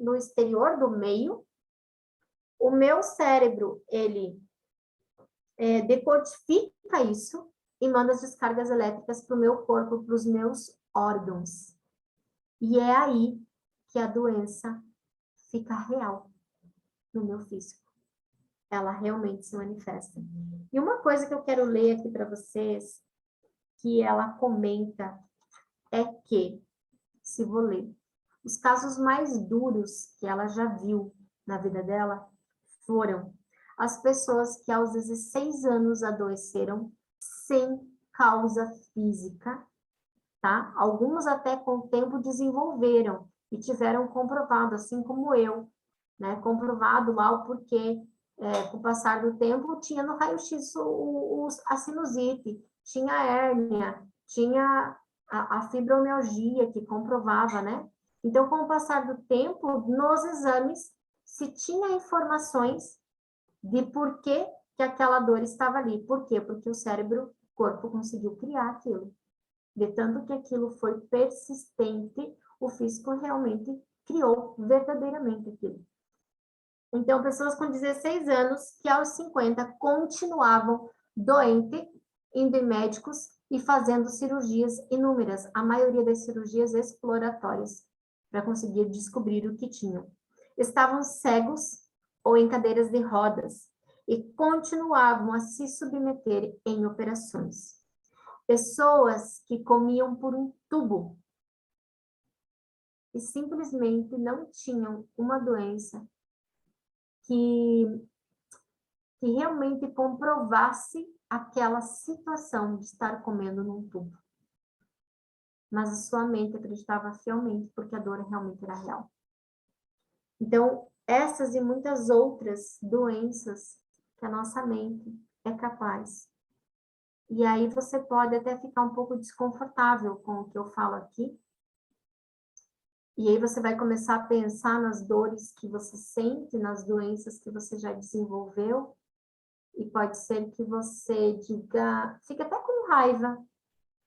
do meio o meu cérebro, ele decodifica isso e manda as descargas elétricas para o meu corpo, para os meus órgãos. E é aí que a doença fica real no meu físico. Ela realmente se manifesta. E uma coisa que eu quero ler aqui para vocês, que ela comenta, é que, se vou ler, os casos mais duros que ela já viu na vida dela foram as pessoas que aos 16 anos adoeceram sem causa física, tá? Alguns até com o tempo desenvolveram e tiveram comprovado, assim como eu, né? Comprovado lá o porquê, com o passar do tempo, tinha no raio-x a sinusite, tinha a hérnia, tinha a fibromialgia que comprovava, né? Então, com o passar do tempo, nos exames, se tinha informações de por que aquela dor estava ali. Por quê? Porque o cérebro, o corpo conseguiu criar aquilo. De tanto que aquilo foi persistente, o físico realmente criou verdadeiramente aquilo. Então, pessoas com 16 anos que aos 50 continuavam doentes, indo em médicos e fazendo cirurgias inúmeras, a maioria das cirurgias exploratórias, para conseguir descobrir o que tinham. Estavam cegos ou em cadeiras de rodas e continuavam a se submeter em operações. Pessoas que comiam por um tubo e simplesmente não tinham uma doença que realmente comprovasse aquela situação de estar comendo num tubo. Mas a sua mente acreditava fielmente porque a dor realmente era real. Então, essas e muitas outras doenças que a nossa mente é capaz. E aí você pode até ficar um pouco desconfortável com o que eu falo aqui. E aí você vai começar a pensar nas dores que você sente, nas doenças que você já desenvolveu. E pode ser que você diga, fica até com raiva.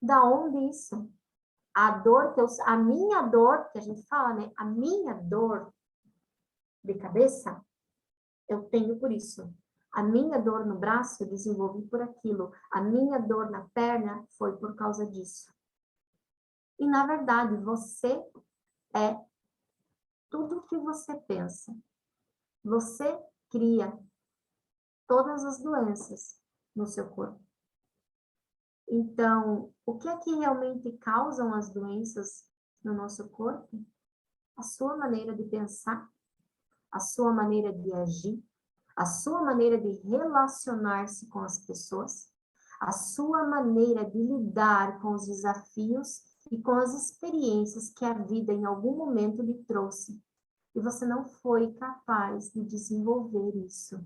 Da onde isso? A minha dor, que a gente fala, né? A minha dor de cabeça, eu tenho por isso. A minha dor no braço, eu desenvolvi por aquilo. A minha dor na perna foi por causa disso. E, na verdade, você é tudo o que você pensa. Você cria todas as doenças no seu corpo. Então, o que é que realmente causam as doenças no nosso corpo? A sua maneira de pensar, a sua maneira de agir, a sua maneira de relacionar-se com as pessoas, a sua maneira de lidar com os desafios e com as experiências que a vida em algum momento lhe trouxe. E você não foi capaz de desenvolver isso.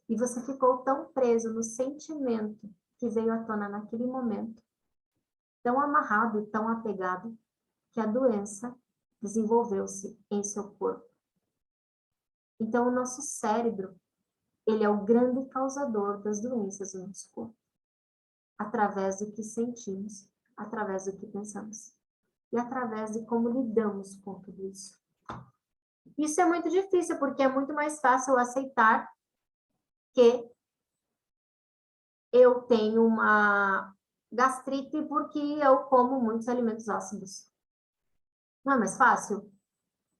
E você ficou tão preso no sentimento que veio à tona naquele momento, tão amarrado e tão apegado, que a doença desenvolveu-se em seu corpo. Então, o nosso cérebro, ele é o grande causador das doenças do nosso corpo, através do que sentimos, através do que pensamos, e através de como lidamos com tudo isso. Isso é muito difícil, porque é muito mais fácil aceitar que eu tenho uma gastrite porque eu como muitos alimentos ácidos. Não é mais fácil,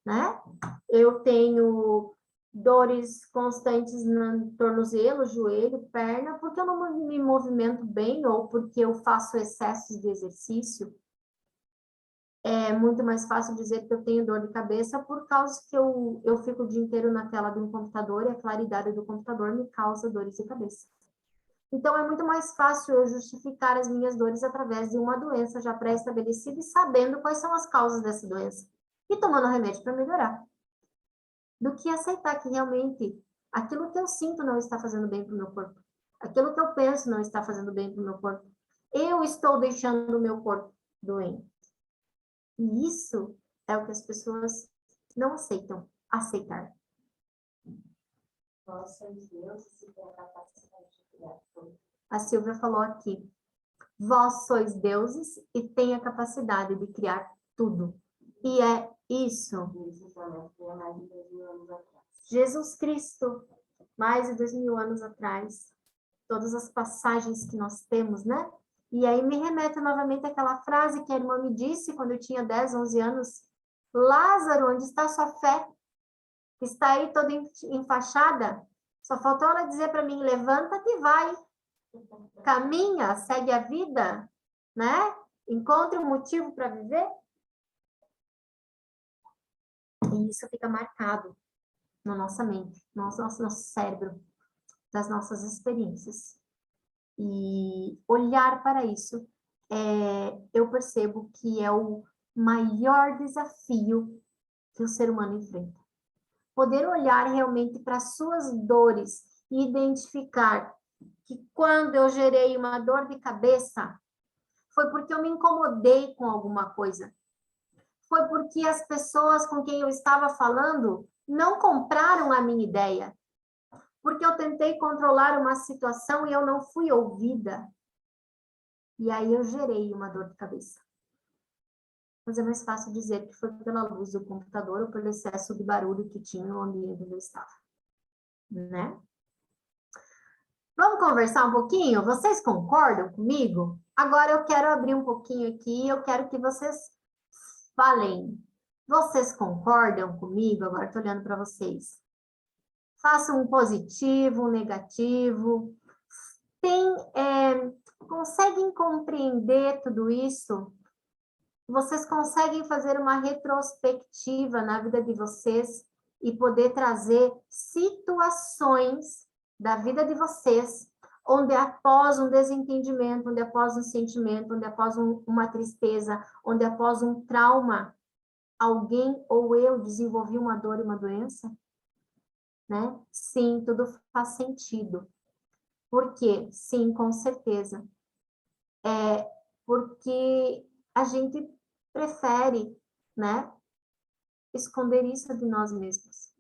né? Eu tenho dores constantes no tornozelo, joelho, perna, porque eu não me movimento bem ou porque eu faço excessos de exercício. É muito mais fácil dizer que eu tenho dor de cabeça por causa que eu fico o dia inteiro na tela de um computador e a claridade do computador me causa dores de cabeça. Então, é muito mais fácil eu justificar as minhas dores através de uma doença já pré-estabelecida e sabendo quais são as causas dessa doença. E tomando remédio para melhorar. Do que aceitar que realmente aquilo que eu sinto não está fazendo bem para o meu corpo. Aquilo que eu penso não está fazendo bem para o meu corpo. Eu estou deixando o meu corpo doente. E isso é o que as pessoas não aceitam aceitar. Nós somos deuses e temos a capacidade de criar tudo. A Silvia falou aqui, vós sois deuses e têm a capacidade de criar tudo. E é isso. Isso também foi há mais de 2.000 anos atrás. Jesus Cristo mais de 2000 anos atrás, todas as passagens que nós temos, né? E aí me remete novamente àquela frase que a irmã me disse quando eu tinha 10, 11 anos, Lázaro, onde está a sua fé? Está aí toda enfaixada? Só faltou ela dizer para mim, levanta-te e vai. Caminha, segue a vida, né? Encontre um motivo para viver. E isso fica marcado na nossa mente, no nosso cérebro, das nossas experiências. E olhar para isso, eu percebo que é o maior desafio que o ser humano enfrenta. Poder olhar realmente para as suas dores e identificar que quando eu gerei uma dor de cabeça, foi porque eu me incomodei com alguma coisa. Foi porque as pessoas com quem eu estava falando não compraram a minha ideia. Porque eu tentei controlar uma situação e eu não fui ouvida. E aí eu gerei uma dor de cabeça. Mas é mais fácil dizer que foi pela luz do computador ou pelo excesso de barulho que tinha no ambiente onde eu estava. Né? Vamos conversar um pouquinho? Vocês concordam comigo? Agora eu quero abrir um pouquinho aqui, eu quero que vocês falem. Vocês concordam comigo? Agora estou olhando para vocês. Façam um positivo, um negativo. Conseguem compreender tudo isso? Vocês conseguem fazer uma retrospectiva na vida de vocês e poder trazer situações da vida de vocês, onde após um desentendimento, onde após um sentimento, onde após uma tristeza, onde após um trauma, alguém ou eu desenvolvi uma dor e uma doença? Né? Sim, tudo faz sentido. Por quê? Sim, com certeza. Porque a gente prefere, né, esconder isso de nós mesmos.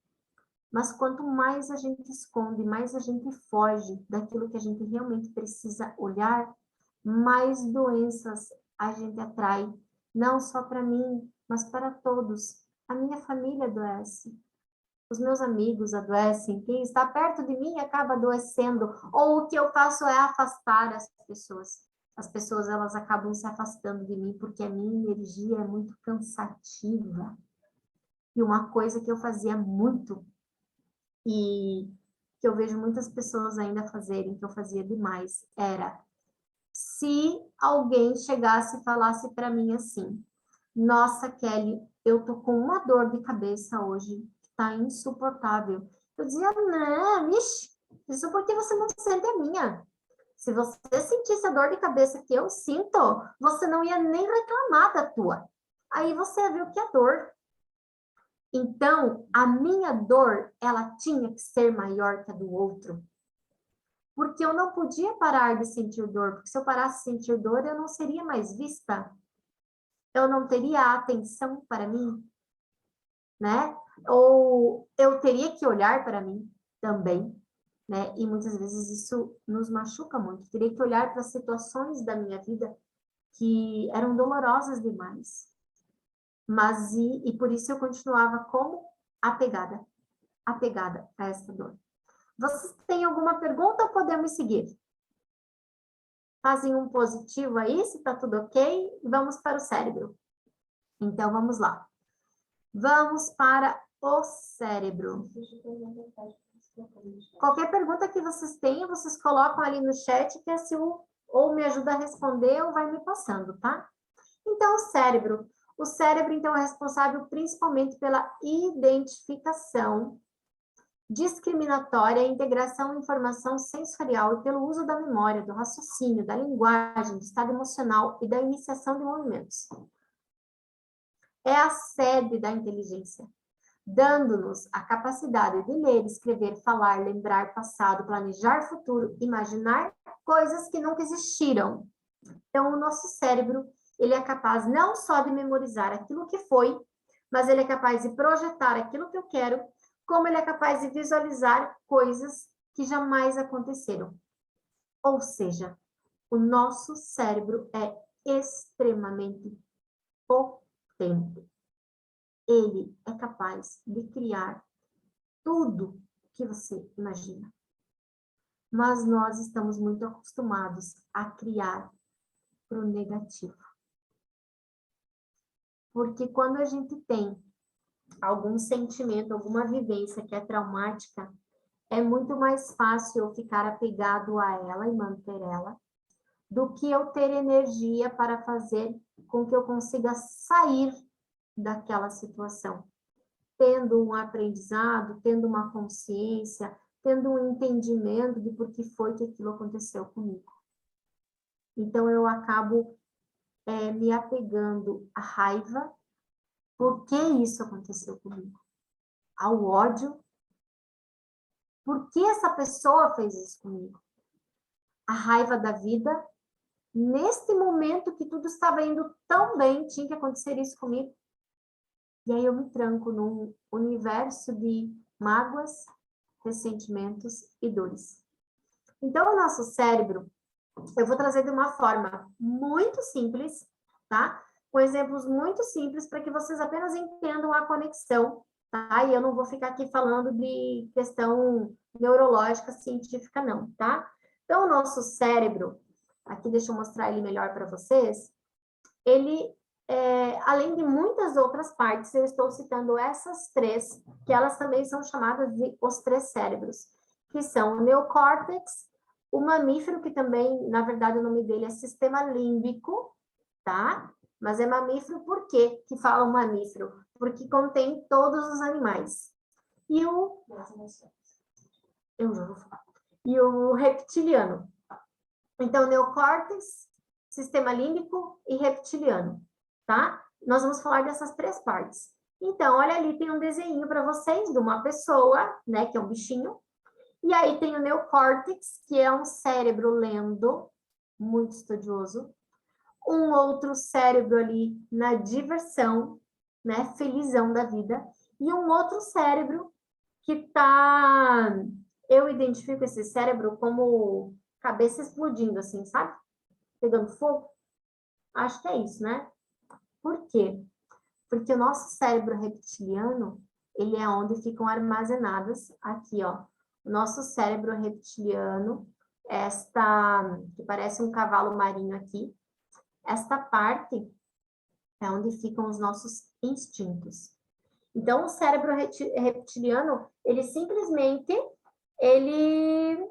Mas quanto mais a gente esconde, mais a gente foge daquilo que a gente realmente precisa olhar, mais doenças a gente atrai, não só para mim, mas para todos. A minha família adoece. Os meus amigos adoecem, quem está perto de mim acaba adoecendo, ou o que eu faço é afastar as pessoas. As pessoas, elas acabam se afastando de mim, porque a minha energia é muito cansativa. E uma coisa que eu fazia muito, e que eu vejo muitas pessoas ainda fazerem, que eu fazia demais, era, se alguém chegasse e falasse para mim assim, nossa, Kelly, eu tô com uma dor de cabeça hoje, tá insuportável. Eu dizia, não, ixi, isso porque você não sente a minha. Se você sentisse a dor de cabeça que eu sinto, você não ia nem reclamar da tua. Aí você ia ver o que é dor. Então, a minha dor, ela tinha que ser maior que a do outro. Porque eu não podia parar de sentir dor, porque se eu parasse de sentir dor, eu não seria mais vista. Eu não teria atenção para mim, né? Ou eu teria que olhar para mim também, né? E muitas vezes isso nos machuca muito. Teria que olhar para situações da minha vida que eram dolorosas demais. Mas e por isso eu continuava como apegada a essa dor. Vocês têm alguma pergunta ou podemos seguir? Fazem um positivo aí, se está tudo ok, vamos para o cérebro. Então, vamos lá. Vamos para o cérebro. Qualquer pergunta que vocês tenham, vocês colocam ali no chat, que assim, ou me ajuda a responder ou vai me passando, tá? Então, o cérebro. O cérebro, então, é responsável principalmente pela identificação discriminatória, integração, informação sensorial e pelo uso da memória, do raciocínio, da linguagem, do estado emocional e da iniciação de movimentos. É a sede da inteligência, dando-nos a capacidade de ler, escrever, falar, lembrar passado, planejar futuro, imaginar coisas que nunca existiram. Então, o nosso cérebro, ele é capaz não só de memorizar aquilo que foi, mas ele é capaz de projetar aquilo que eu quero, como ele é capaz de visualizar coisas que jamais aconteceram. Ou seja, o nosso cérebro é extremamente potente. Ele é capaz de criar tudo que você imagina. Mas nós estamos muito acostumados a criar para o negativo. Porque quando a gente tem algum sentimento, alguma vivência que é traumática, é muito mais fácil eu ficar apegado a ela e manter ela, do que eu ter energia para fazer com que eu consiga sair daquela situação, tendo um aprendizado, tendo uma consciência, tendo um entendimento de por que foi que aquilo aconteceu comigo. Então, eu acabo me apegando à raiva, por que isso aconteceu comigo? Ao ódio, por que essa pessoa fez isso comigo? A raiva da vida, neste momento que tudo estava indo tão bem, tinha que acontecer isso comigo. E aí eu me tranco num universo de mágoas, ressentimentos e dores. Então, o nosso cérebro, eu vou trazer de uma forma muito simples, tá? Com exemplos muito simples para que vocês apenas entendam a conexão, tá? E eu não vou ficar aqui falando de questão neurológica científica, não, tá? Então, o nosso cérebro, aqui deixa eu mostrar ele melhor para vocês, ele, além de muitas outras partes, eu estou citando essas três, que elas também são chamadas de os três cérebros, que são o neocórtex, o mamífero, que também, na verdade, o nome dele é sistema límbico, tá? Mas é mamífero por quê que falam mamífero? Porque contém todos os animais. E o... Eu já vou falar. E o reptiliano. Então, neocórtex, sistema límbico e reptiliano, tá? Nós vamos falar dessas três partes. Então, olha ali, tem um desenho para vocês de uma pessoa, né, que é um bichinho. E aí tem o neocórtex, que é um cérebro lendo, muito estudioso. Um outro cérebro ali na diversão, né, felizão da vida. E um outro cérebro que tá... Eu identifico esse cérebro como cabeça explodindo, assim, sabe? Pegando fogo. Acho que é isso, né? Por quê? Porque o nosso cérebro reptiliano, ele é onde ficam armazenadas, aqui, ó, o nosso cérebro reptiliano, esta, que parece um cavalo marinho aqui, esta parte é onde ficam os nossos instintos. Então, o cérebro reptiliano, ele simplesmente, ele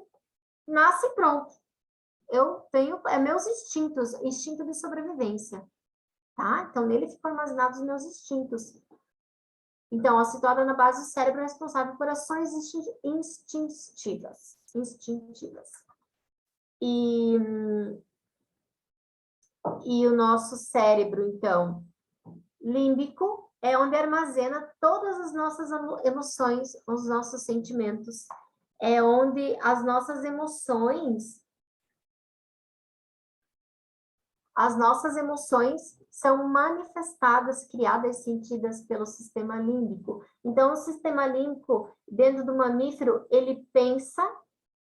nasce pronto. Eu tenho, meus instintos, instinto de sobrevivência, tá? Então, nele ficam armazenados os meus instintos. Então, situada na base do cérebro responsável por ações instintivas. E o nosso cérebro, então, límbico, é onde armazena todas as nossas emoções, os nossos sentimentos. É onde as nossas emoções são manifestadas, criadas, sentidas pelo sistema límbico. Então, o sistema límbico, dentro do mamífero, ele pensa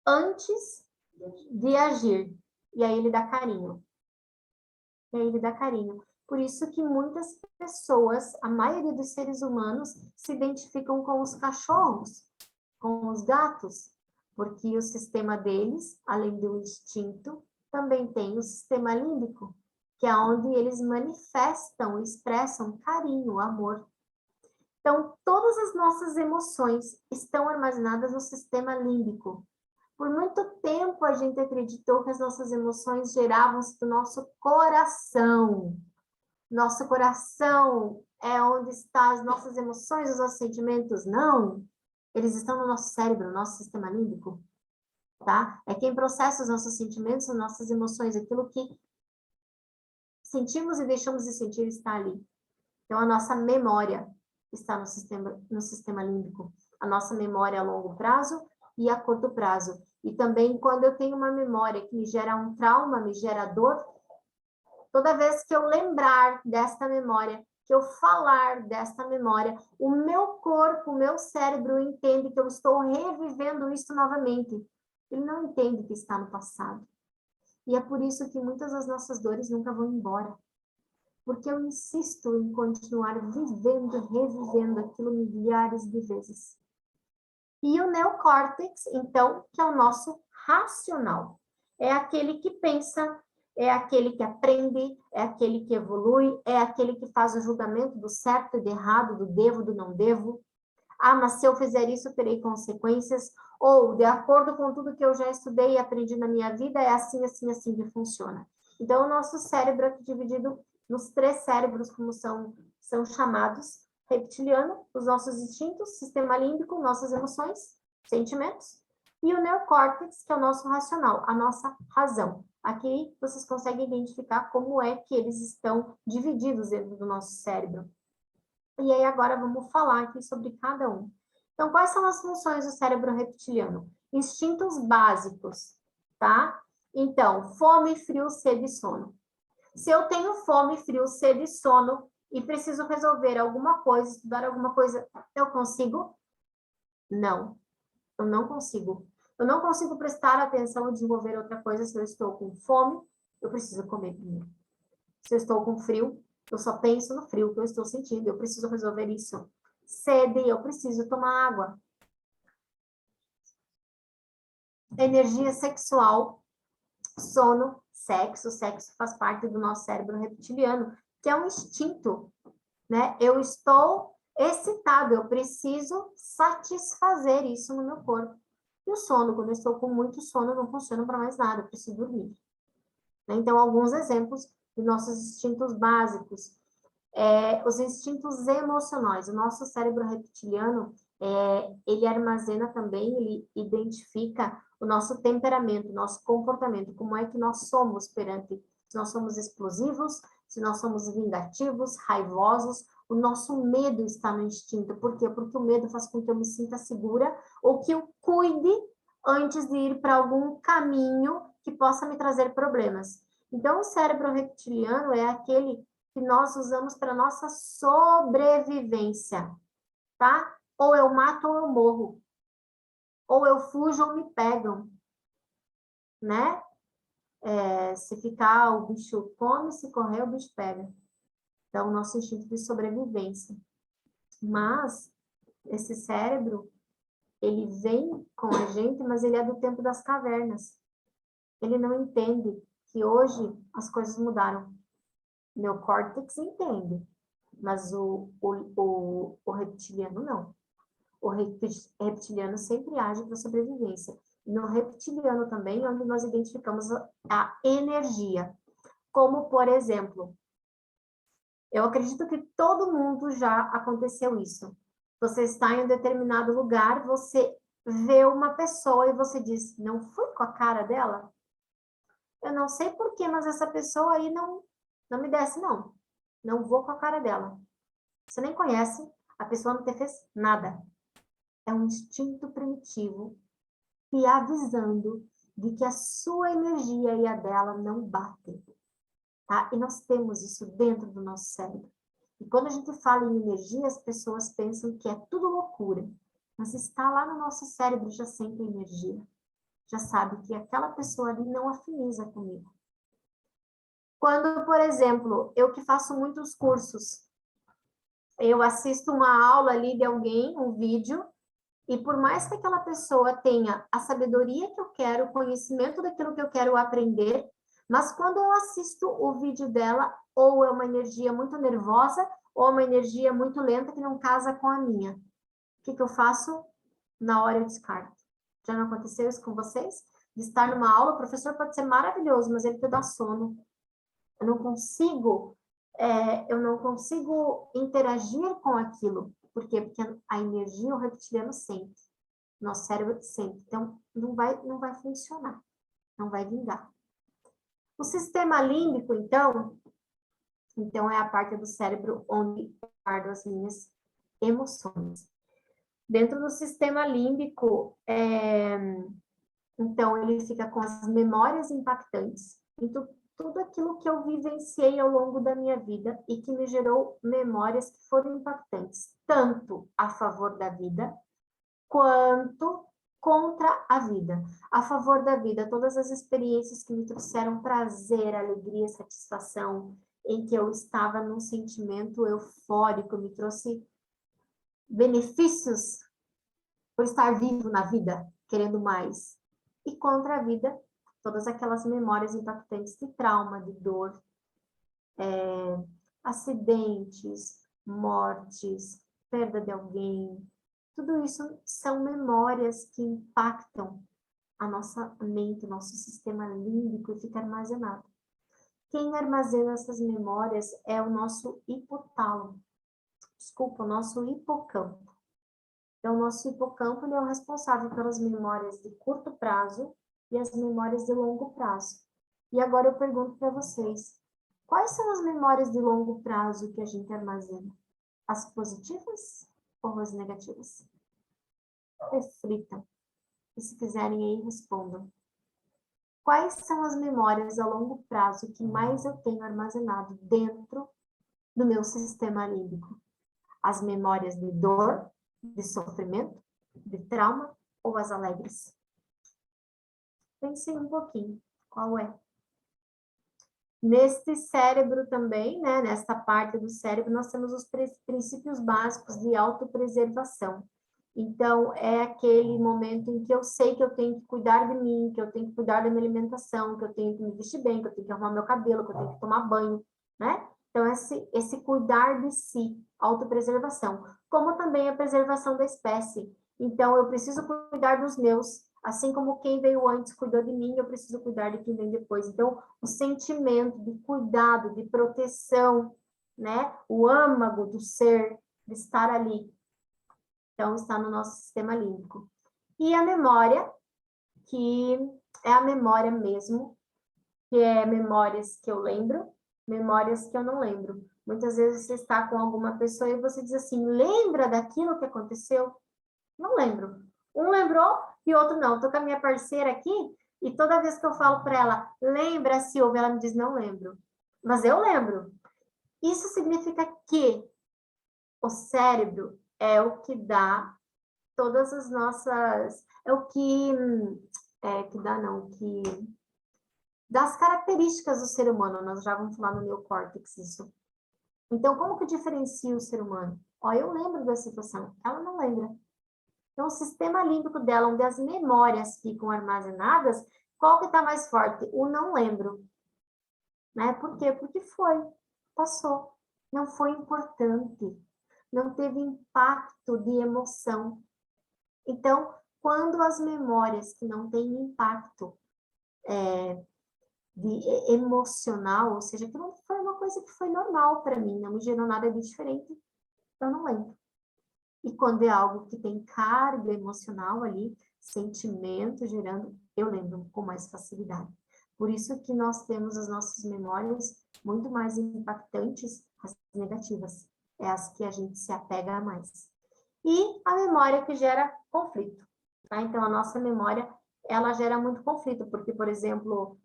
antes de agir. E aí ele dá carinho. Por isso que muitas pessoas, a maioria dos seres humanos, se identificam com os cachorros, com os gatos, porque o sistema deles, além do instinto, também tem o sistema límbico, que é onde eles manifestam, expressam carinho, amor. Então, todas as nossas emoções estão armazenadas no sistema límbico. Por muito tempo, a gente acreditou que as nossas emoções geravam-se do nosso coração. Nosso coração é onde estão as nossas emoções, os nossos sentimentos. Não, eles estão no nosso cérebro, no nosso sistema límbico. Tá? É quem processa os nossos sentimentos, as nossas emoções, aquilo que sentimos e deixamos de sentir está ali. Então, a nossa memória está no sistema límbico. A nossa memória a longo prazo e a curto prazo. E também, quando eu tenho uma memória que me gera um trauma, me gera dor, toda vez que eu lembrar desta memória, que eu falar desta memória, o meu corpo, o meu cérebro entende que eu estou revivendo isso novamente. Ele não entende que está no passado. E é por isso que muitas das nossas dores nunca vão embora. Porque eu insisto em continuar vivendo, revivendo aquilo milhares de vezes. E o neocórtex, então, que é o nosso racional. É aquele que pensa, é aquele que aprende, é aquele que evolui, é aquele que faz o julgamento do certo e do errado, do devo, do não devo. Ah, mas se eu fizer isso, terei consequências. Ou, de acordo com tudo que eu já estudei e aprendi na minha vida, é assim, assim, assim que funciona. Então, o nosso cérebro é dividido nos 3 cérebros, como são chamados: reptiliano, os nossos instintos, sistema límbico, nossas emoções, sentimentos, e o neocórtex, que é o nosso racional, a nossa razão. Aqui vocês conseguem identificar como é que eles estão divididos dentro do nosso cérebro. E aí agora vamos falar aqui sobre cada um. Então, quais são as funções do cérebro reptiliano? Instintos básicos, tá? Então, fome, frio, sede e sono. Se eu tenho fome, frio, sede e sono e preciso resolver alguma coisa, estudar alguma coisa, eu consigo? Não, eu não consigo. Eu não consigo prestar atenção e desenvolver outra coisa se eu estou com fome, eu preciso comer primeiro. Se eu estou com frio, eu só penso no frio que eu estou sentindo, eu preciso resolver isso. Sede, eu preciso tomar água. Energia sexual, sono, sexo. Sexo faz parte do nosso cérebro reptiliano, que é um instinto, né? Eu estou excitado, eu preciso satisfazer isso no meu corpo. E o sono, quando eu estou com muito sono, não funciona para mais nada, eu preciso dormir. Então, alguns exemplos de nossos instintos básicos. Os instintos emocionais. O nosso cérebro reptiliano, ele armazena também, ele identifica o nosso temperamento, o nosso comportamento, como é que nós somos perante, se nós somos explosivos, se nós somos vingativos, raivosos. O nosso medo está no instinto. Por quê? Porque o medo faz com que eu me sinta segura ou que eu cuide antes de ir para algum caminho que possa me trazer problemas. Então, o cérebro reptiliano é aquele que nós usamos para nossa sobrevivência, tá? Ou eu mato ou eu morro. Ou eu fujo ou me pegam, né? Se ficar, o bicho come, se correr, o bicho pega. Então, nosso instinto de sobrevivência. Mas, esse cérebro, ele vem com a gente, mas ele é do tempo das cavernas. Ele não entende que hoje as coisas mudaram. Neocórtex entende, mas o reptiliano não. O reptiliano sempre age para sobrevivência. No reptiliano também, onde nós identificamos a energia. Como, por exemplo, eu acredito que todo mundo já aconteceu isso. Você está em um determinado lugar, você vê uma pessoa e você diz, não fui com a cara dela? Eu não sei porquê, mas essa pessoa aí não me desce, não. Não vou com a cara dela. Você nem conhece, a pessoa não te fez nada. É um instinto primitivo te avisando de que a sua energia e a dela não batem. Tá? E nós temos isso dentro do nosso cérebro. E quando a gente fala em energia, as pessoas pensam que é tudo loucura. Mas está lá no nosso cérebro, já sente a energia. Já sabe que aquela pessoa ali não afiniza comigo. Quando, por exemplo, eu que faço muitos cursos, eu assisto uma aula ali de alguém, um vídeo, e por mais que aquela pessoa tenha a sabedoria que eu quero, o conhecimento daquilo que eu quero aprender, mas quando eu assisto o vídeo dela, ou é uma energia muito nervosa, ou é uma energia muito lenta que não casa com a minha. O que eu faço? Na hora eu descarto. Já não aconteceu isso com vocês? De estar numa aula, o professor pode ser maravilhoso, mas ele te dá sono. Eu não consigo interagir com aquilo. Por quê? Porque a energia o reptiliano sente. Nosso cérebro sente. Então, não vai funcionar. Não vai vingar. O sistema límbico, então é a parte do cérebro onde guardo as minhas emoções. Dentro do sistema límbico, então ele fica com as memórias impactantes. Então, tudo aquilo que eu vivenciei ao longo da minha vida e que me gerou memórias que foram impactantes, tanto a favor da vida, quanto contra a vida. A favor da vida, todas as experiências que me trouxeram prazer, alegria, satisfação, em que eu estava num sentimento eufórico, me trouxe benefícios por estar vivo na vida, querendo mais. E contra a vida, todas aquelas memórias impactantes de trauma, de dor, acidentes, mortes, perda de alguém. Tudo isso são memórias que impactam a nossa mente, o nosso sistema límbico e fica armazenado. Quem armazena essas memórias é o nosso hipotálamo. Desculpa, o nosso hipocampo. Então, o nosso hipocampo ele é o responsável pelas memórias de curto prazo e as memórias de longo prazo. E agora eu pergunto para vocês, quais são as memórias de longo prazo que a gente armazena? As positivas ou as negativas? Reflitam. E se quiserem aí, respondam. Quais são as memórias a longo prazo que mais eu tenho armazenado dentro do meu sistema límbico? As memórias de dor, de sofrimento, de trauma ou as alegres? Pensem um pouquinho, qual é? Neste cérebro também, né, nesta parte do cérebro, nós temos os princípios básicos de autopreservação. Então, é aquele momento em que eu sei que eu tenho que cuidar de mim, que eu tenho que cuidar da minha alimentação, que eu tenho que me vestir bem, que eu tenho que arrumar meu cabelo, que eu tenho que tomar banho, né? Então, esse cuidar de si, autopreservação, como também a preservação da espécie. Então, eu preciso cuidar dos meus, assim como quem veio antes cuidou de mim, eu preciso cuidar de quem vem depois. Então, o sentimento de cuidado, de proteção, né? O âmago do ser, de estar ali. Então, está no nosso sistema límbico. E a memória, que é a memória mesmo, que é memórias que eu lembro, memórias que eu não lembro. Muitas vezes você está com alguma pessoa e você diz assim, lembra daquilo que aconteceu? Não lembro. Um lembrou e o outro não. Estou com a minha parceira aqui e toda vez que eu falo para ela, lembra, Silvia, ela me diz, não lembro. Mas eu lembro. Isso significa que o cérebro é o que dá todas as nossas... É o que... das características do ser humano, nós já vamos falar no neocórtex isso. Então, como que diferencia o ser humano? Ó, eu lembro da situação, ela não lembra. Então, o sistema límbico dela, onde as memórias ficam armazenadas, qual que está mais forte? O não lembro. Né? Por quê? Porque passou. Não foi importante. Não teve impacto de emoção. Então, quando as memórias que não têm impacto emocional, ou seja, que não foi uma coisa que foi normal para mim, não me gerou nada de diferente, eu não lembro. E quando é algo que tem carga emocional ali, sentimento gerando, eu lembro com mais facilidade. Por isso que nós temos as nossas memórias muito mais impactantes, as negativas, é as que a gente se apega mais. E a memória que gera conflito, tá? Então, a nossa memória, ela gera muito conflito, porque, por exemplo,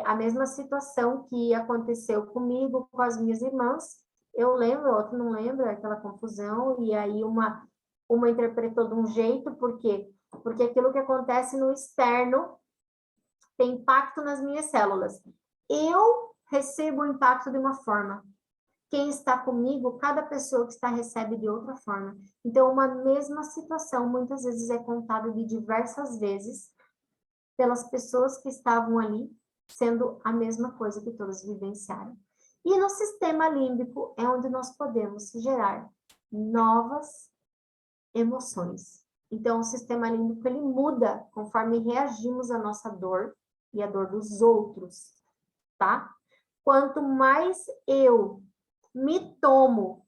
a mesma situação que aconteceu comigo, com as minhas irmãs, eu lembro, a outra não lembra, aquela confusão, e aí uma interpretou de um jeito, por quê? Porque aquilo que acontece no externo tem impacto nas minhas células. Eu recebo o impacto de uma forma. Quem está comigo, cada pessoa que está recebe de outra forma. Então, uma mesma situação, muitas vezes é contada de diversas vezes pelas pessoas que estavam ali, sendo a mesma coisa que todas vivenciaram. E no sistema límbico é onde nós podemos gerar novas emoções. Então, o sistema límbico, ele muda conforme reagimos à nossa dor e à dor dos outros, tá? Quanto mais eu me tomo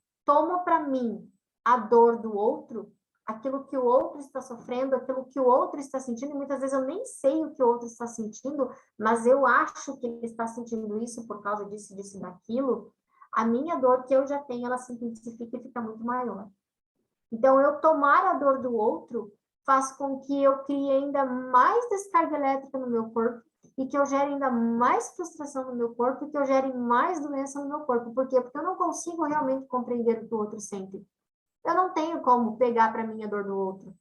para mim a dor do outro, aquilo que o outro está sofrendo, aquilo que o outro está sentindo, e muitas vezes eu nem sei o que o outro está sentindo, mas eu acho que ele está sentindo isso por causa disso, disso e daquilo, a minha dor que eu já tenho, ela se intensifica e fica muito maior. Então, eu tomar a dor do outro faz com que eu crie ainda mais descarga elétrica no meu corpo e que eu gere ainda mais frustração no meu corpo e que eu gere mais doença no meu corpo. Por quê? Porque eu não consigo realmente compreender o que o outro sente. Eu não tenho como pegar para mim a dor do outro.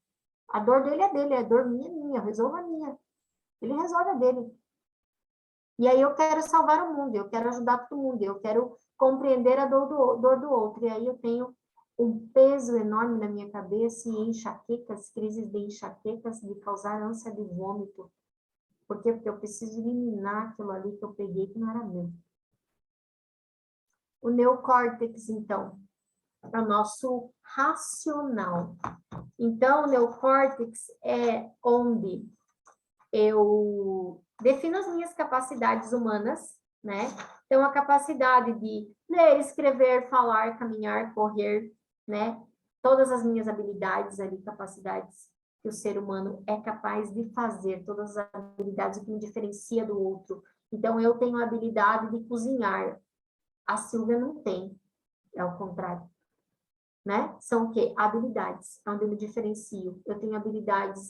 A dor dele, a dor minha é minha, eu resolvo a minha. Ele resolve a dele. E aí eu quero salvar o mundo, eu quero ajudar todo mundo, eu quero compreender a dor do outro. E aí eu tenho um peso enorme na minha cabeça e enxaquecas, crises de enxaquecas, de causar ânsia de vômito. Por quê? Porque eu preciso eliminar aquilo ali que eu peguei que não era meu. O neocórtex, então, é o nosso racional. Então, o neocórtex é onde eu defino as minhas capacidades humanas, né? Então, a capacidade de ler, escrever, falar, caminhar, correr, né? Todas as minhas habilidades ali, capacidades que o ser humano é capaz de fazer, todas as habilidades que me diferencia do outro. Então, eu tenho a habilidade de cozinhar. A Silvia não tem, é o contrário. Né? São o quê? Habilidades, é onde eu me diferencio. Eu tenho habilidades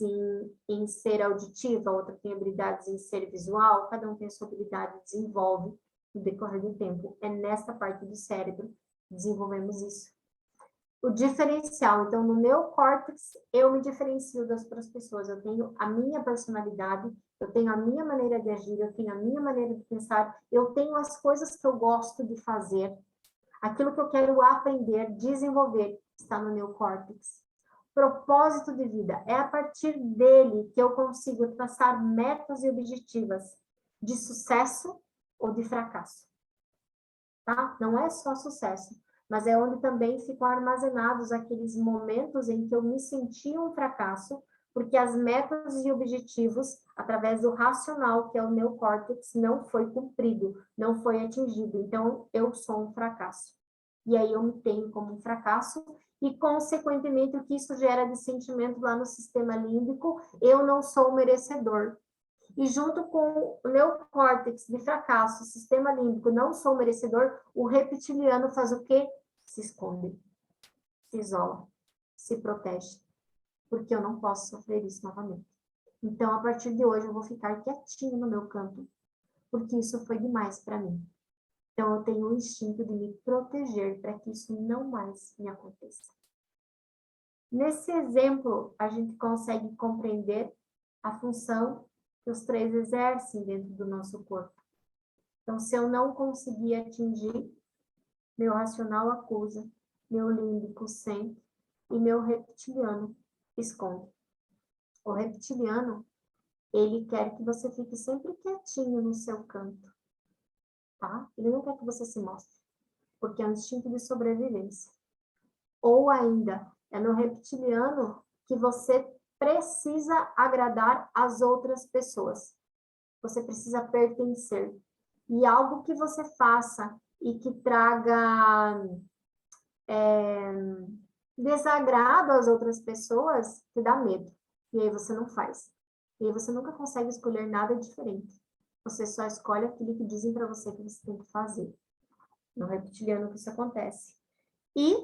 em ser auditiva, outra tem habilidades em ser visual, cada um tem a sua habilidade, desenvolve no decorrer do tempo. É nessa parte do cérebro que desenvolvemos isso. O diferencial, então, no meu córtex, eu me diferencio das outras pessoas. Eu tenho a minha personalidade, eu tenho a minha maneira de agir, eu tenho a minha maneira de pensar, eu tenho as coisas que eu gosto de fazer. Aquilo que eu quero aprender, desenvolver, está no neocórtex. Propósito de vida. É a partir dele que eu consigo traçar metas e objetivas de sucesso ou de fracasso. Tá? Não é só sucesso, mas é onde também ficam armazenados aqueles momentos em que eu me senti um fracasso, porque as metas e objetivos, através do racional, que é o neocórtex, não foi cumprido, não foi atingido. Então, eu sou um fracasso. E aí eu me tenho como um fracasso e, consequentemente, o que isso gera de sentimento lá no sistema límbico, eu não sou merecedor. E junto com o neocórtex de fracasso, sistema límbico, não sou merecedor, o reptiliano faz o quê? Se esconde, se isola, se protege. Porque eu não posso sofrer isso novamente. Então, a partir de hoje, eu vou ficar quietinho no meu canto, porque isso foi demais para mim. Então, eu tenho o instinto de me proteger para que isso não mais me aconteça. Nesse exemplo, a gente consegue compreender a função que os três exercem dentro do nosso corpo. Então, se eu não conseguir atingir, meu racional acusa, meu límbico sente e meu reptiliano esconde. O reptiliano, ele quer que você fique sempre quietinho no seu canto, tá? Ele não quer que você se mostre, porque é um instinto de sobrevivência. Ou ainda, é no reptiliano que você precisa agradar as outras pessoas. Você precisa pertencer. E algo que você faça e que traga desagrado às outras pessoas, te dá medo. E aí você não faz. E aí você nunca consegue escolher nada diferente. Você só escolhe aquilo que dizem para você que você tem que fazer. No reptiliano que isso acontece. E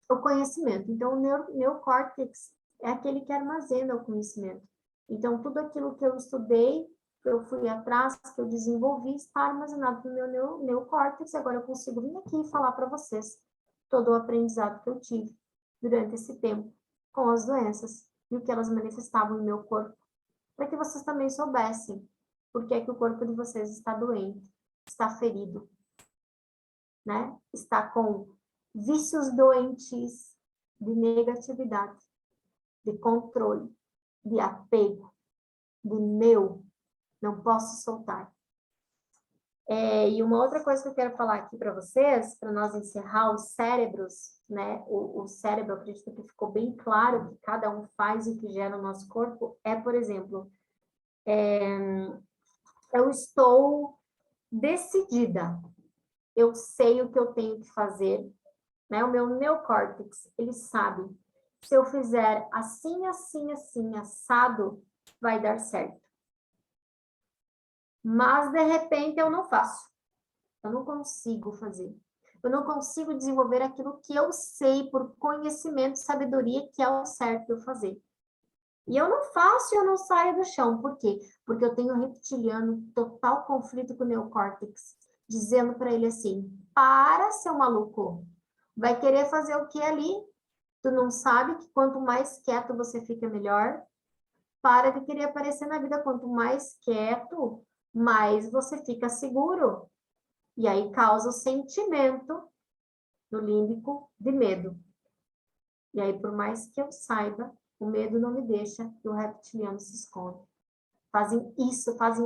o conhecimento. Então, o neocórtex é aquele que armazena o conhecimento. Então, tudo aquilo que eu estudei, que eu fui atrás, que eu desenvolvi, está armazenado no meu neocórtex. Agora eu consigo vir aqui e falar para vocês todo o aprendizado que eu tive durante esse tempo com as doenças e o que elas manifestavam no meu corpo, para que vocês também soubessem por que é que o corpo de vocês está doente, está ferido, né? Está com vícios doentes de negatividade, de controle, de apego, de meu, não posso soltar. E uma outra coisa que eu quero falar aqui para vocês, para nós encerrar os cérebros, né? O cérebro, eu acredito que ficou bem claro que cada um faz o que gera no nosso corpo, por exemplo, eu estou decidida, eu sei o que eu tenho que fazer, né? O meu neocórtex, ele sabe, se eu fizer assim, assim, assim, assado, vai dar certo. Mas, de repente, eu não faço. Eu não consigo fazer. Eu não consigo desenvolver aquilo que eu sei por conhecimento e sabedoria que é o certo eu fazer. E eu não faço e eu não saio do chão. Por quê? Porque eu tenho um reptiliano, total conflito com o neocórtex, dizendo para ele assim, para, seu maluco. Vai querer fazer o que ali? Tu não sabe que quanto mais quieto você fica, melhor? Para de querer aparecer na vida. Quanto mais quieto, mais você fica seguro. E aí causa o sentimento no límbico de medo. E aí, por mais que eu saiba, o medo não me deixa que o reptiliano se esconde. Fazem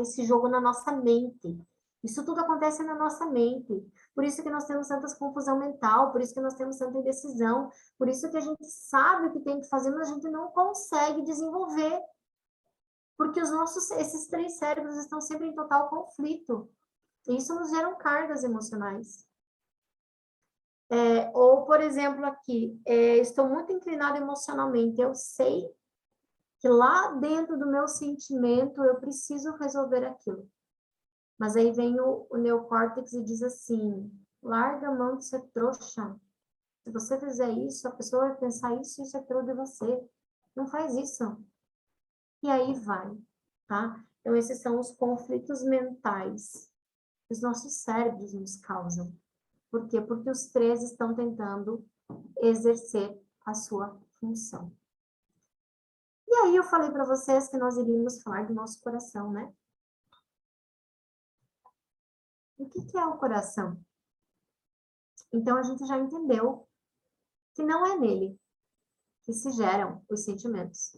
esse jogo na nossa mente. Isso tudo acontece na nossa mente. Por isso que nós temos tanta confusão mental, por isso que nós temos tanta indecisão, por isso que a gente sabe o que tem que fazer, mas a gente não consegue desenvolver. Porque esses 3 cérebros estão sempre em total conflito. E isso nos gera cargas emocionais. Ou, por exemplo, aqui, estou muito inclinada emocionalmente, eu sei que lá dentro do meu sentimento eu preciso resolver aquilo. Mas aí vem o neocórtex e diz assim, larga a mão de ser trouxa. Se você fizer isso, a pessoa vai pensar isso é tudo de você. Não faz isso. E aí vai, tá? Então, esses são os conflitos mentais que os nossos cérebros nos causam. Por quê? Porque os 3 estão tentando exercer a sua função. E aí eu falei para vocês que nós iríamos falar do nosso coração, né? O que é o coração? Então, a gente já entendeu que não é nele que se geram os sentimentos.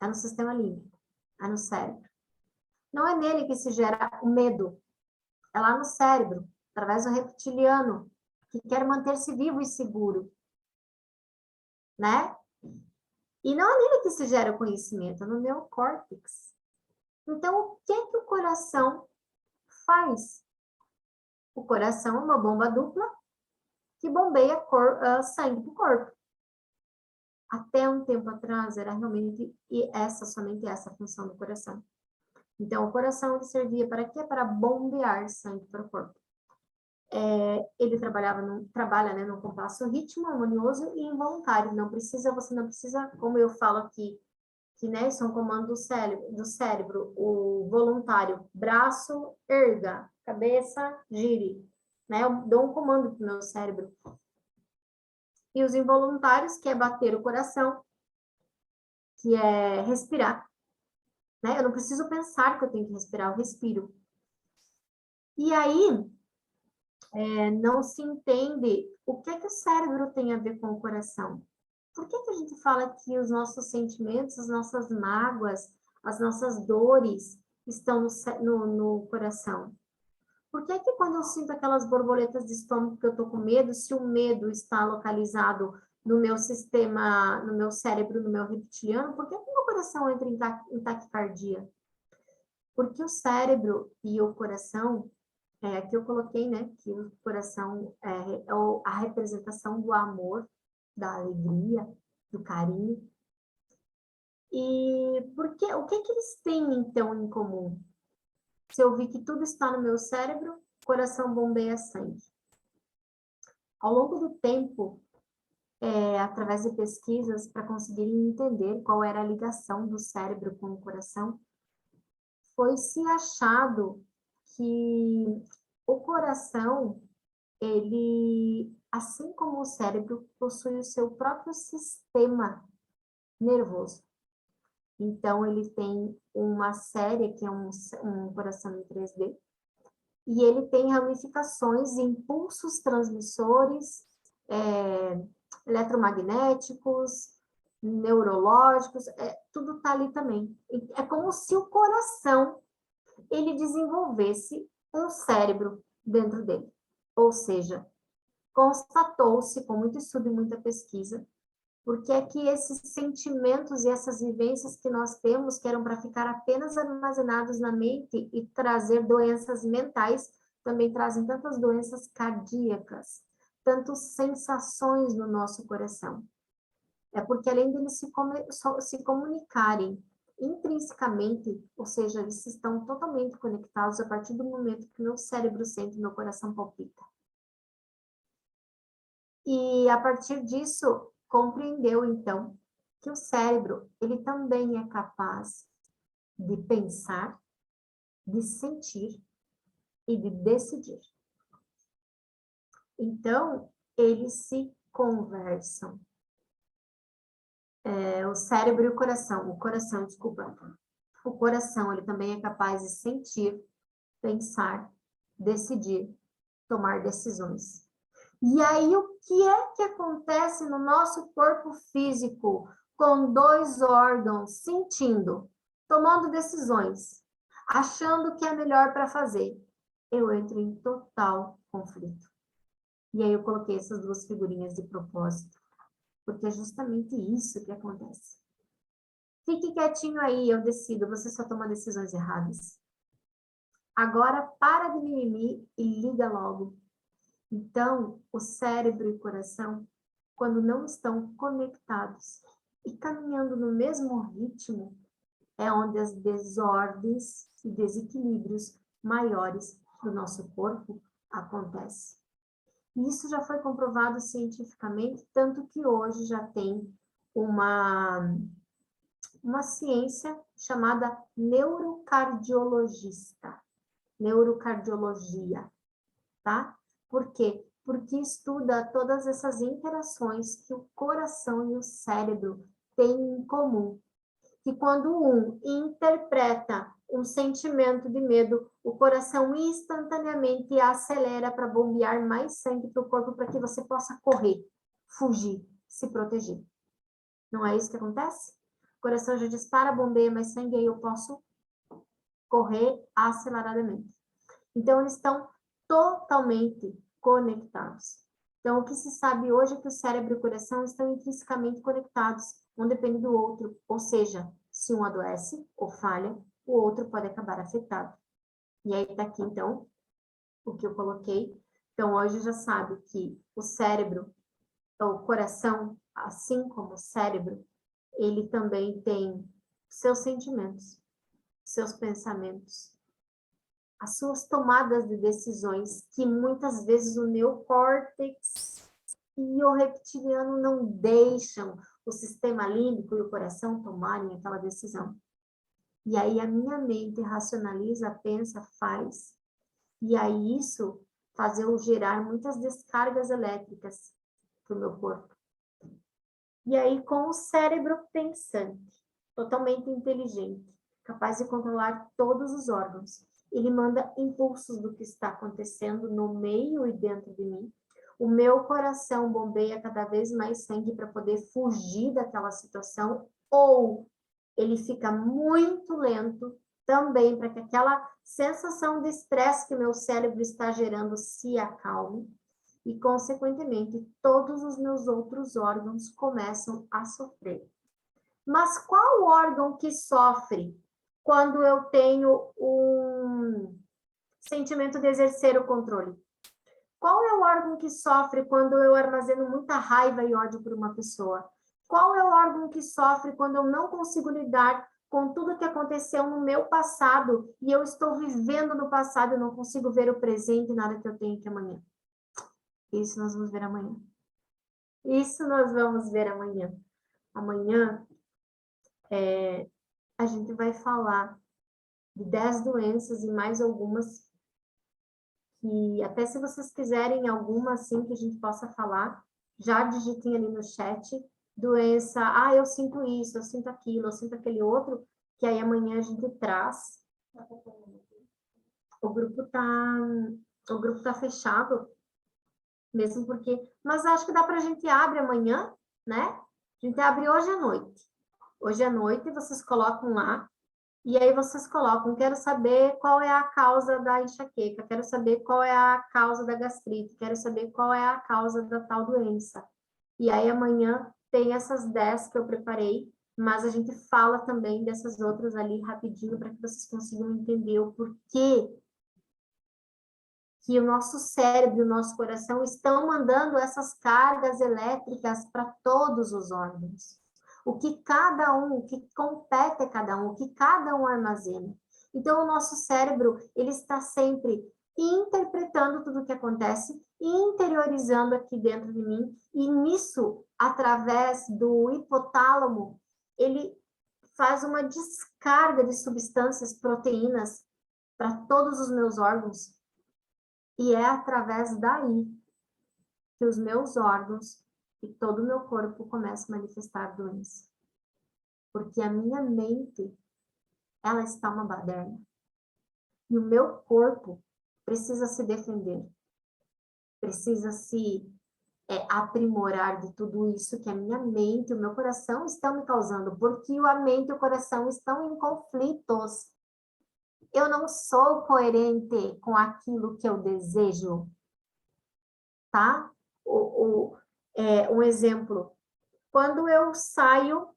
É no sistema límbico, é no cérebro. Não é nele que se gera o medo. É lá no cérebro, através do reptiliano, que quer manter-se vivo e seguro. Né? E não é nele que se gera o conhecimento, é no neocórtex. Então, o que o coração faz? O coração é uma bomba dupla que bombeia sangue para o corpo. Até um tempo atrás, era realmente somente essa a função do coração. Então, o coração ele servia para quê? Para bombear sangue para o corpo. Ele trabalha, né, num compasso ritmo harmonioso e involuntário. Você não precisa, como eu falo aqui, que, né, são comandos do cérebro, o voluntário, braço, erga, cabeça, gire. Né? Eu dou um comando para o meu cérebro. E os involuntários, que é bater o coração, que é respirar. Né? Eu não preciso pensar que eu tenho que respirar, eu respiro. E aí, não se entende o que o cérebro tem a ver com o coração. Por que a gente fala que os nossos sentimentos, as nossas mágoas, as nossas dores estão no coração? Por que quando eu sinto aquelas borboletas de estômago que eu tô com medo, se o medo está localizado no meu sistema, no meu cérebro, no meu reptiliano, por que o meu coração entra em taquicardia? Porque o cérebro e o coração, aqui eu coloquei, né, que o coração é a representação do amor, da alegria, do carinho. E o que eles têm, então, em comum? Se eu vi que tudo está no meu cérebro, o coração bombeia sangue. Ao longo do tempo, através de pesquisas, para conseguirem entender qual era a ligação do cérebro com o coração, foi-se achado que o coração, ele, assim como o cérebro, possui o seu próprio sistema nervoso. Então, ele tem uma série, que é um coração em 3D, e ele tem ramificações, impulsos transmissores, eletromagnéticos, neurológicos, tudo está ali também. É como se o coração, ele desenvolvesse um cérebro dentro dele. Ou seja, constatou-se, com muito estudo e muita pesquisa, porque é que esses sentimentos e essas vivências que nós temos, que eram para ficar apenas armazenados na mente e trazer doenças mentais, também trazem tantas doenças cardíacas, tantas sensações no nosso coração. É porque além deles se comunicarem intrinsecamente, ou seja, eles estão totalmente conectados a partir do momento que meu cérebro sente, meu coração palpita. E a partir disso, compreendeu, então, que o cérebro, ele também é capaz de pensar, de sentir e de decidir. Então, eles se conversam. O cérebro e o coração, desculpa. O coração, ele também é capaz de sentir, pensar, decidir, tomar decisões. E aí, o que é que acontece no nosso corpo físico com 2 órgãos sentindo, tomando decisões, achando que é melhor para fazer? Eu entro em total conflito. E aí eu coloquei essas 2 figurinhas de propósito, porque é justamente isso que acontece. Fique quietinho aí, eu decido, você só toma decisões erradas. Agora, para de mimimi e liga logo. Então, o cérebro e o coração, quando não estão conectados e caminhando no mesmo ritmo, é onde as desordens e desequilíbrios maiores do nosso corpo acontecem. E isso já foi comprovado cientificamente, tanto que hoje já tem uma ciência chamada neurocardiologia, tá? Por quê? Porque estuda todas essas interações que o coração e o cérebro têm em comum. Que quando um interpreta um sentimento de medo, o coração instantaneamente acelera para bombear mais sangue para o corpo para que você possa correr, fugir, se proteger. Não é isso que acontece? O coração já dispara, bombeia mais sangue, aí eu posso correr aceleradamente. Então, eles estão totalmente conectados. Então, o que se sabe hoje é que o cérebro e o coração estão intrinsecamente conectados, um depende do outro, ou seja, se um adoece ou falha, o outro pode acabar afetado. E aí está aqui, então, o que eu coloquei. Então, hoje já sabe que o cérebro, o coração, assim como o cérebro, ele também tem seus sentimentos, seus pensamentos, as suas tomadas de decisões, que muitas vezes o neocórtex e o reptiliano não deixam o sistema límbico e o coração tomarem aquela decisão. E aí a minha mente racionaliza, pensa, faz, e aí isso faz eu gerar muitas descargas elétricas para o meu corpo. E aí com o cérebro pensante, totalmente inteligente, capaz de controlar todos os órgãos, ele manda impulsos do que está acontecendo no meio e dentro de mim. O meu coração bombeia cada vez mais sangue para poder fugir daquela situação, ou ele fica muito lento também para que aquela sensação de estresse que meu cérebro está gerando se acalme. E, consequentemente, todos os meus outros órgãos começam a sofrer. Mas qual órgão que sofre quando eu tenho um sentimento de exercer o controle? Qual é o órgão que sofre quando eu armazeno muita raiva e ódio por uma pessoa? Qual é o órgão que sofre quando eu não consigo lidar com tudo que aconteceu no meu passado e eu estou vivendo no passado e não consigo ver o presente e nada que eu tenho que amanhã? Isso nós vamos ver amanhã. Isso nós vamos ver amanhã. Amanhã, a gente vai falar de 10 doenças e mais algumas que, até se vocês quiserem alguma assim que a gente possa falar, já digitem ali no chat, doença, eu sinto isso, eu sinto aquilo, eu sinto aquele outro, que aí amanhã a gente traz. O grupo tá fechado, mesmo porque, mas acho que dá para a gente abrir amanhã, né? A gente abre hoje à noite. Hoje à noite vocês colocam lá, e aí vocês colocam, quero saber qual é a causa da enxaqueca, quero saber qual é a causa da gastrite, quero saber qual é a causa da tal doença. E aí amanhã tem essas 10 que eu preparei, mas a gente fala também dessas outras ali rapidinho para que vocês consigam entender o porquê que o nosso cérebro e o nosso coração estão mandando essas cargas elétricas para todos os órgãos. O que cada um, o que compete a cada um, o que cada um armazena. Então, o nosso cérebro, ele está sempre interpretando tudo o que acontece, interiorizando aqui dentro de mim, e nisso, através do hipotálamo, ele faz uma descarga de substâncias, proteínas, para todos os meus órgãos, e é através daí que os meus órgãos e todo o meu corpo começam a manifestar doença. Porque a minha mente, ela está uma baderna. E o meu corpo precisa se defender. precisa se aprimorar de tudo isso que a minha mente e o meu coração estão me causando, porque a mente e o coração estão em conflitos. Eu não sou coerente com aquilo que eu desejo, tá? Um exemplo, quando eu saio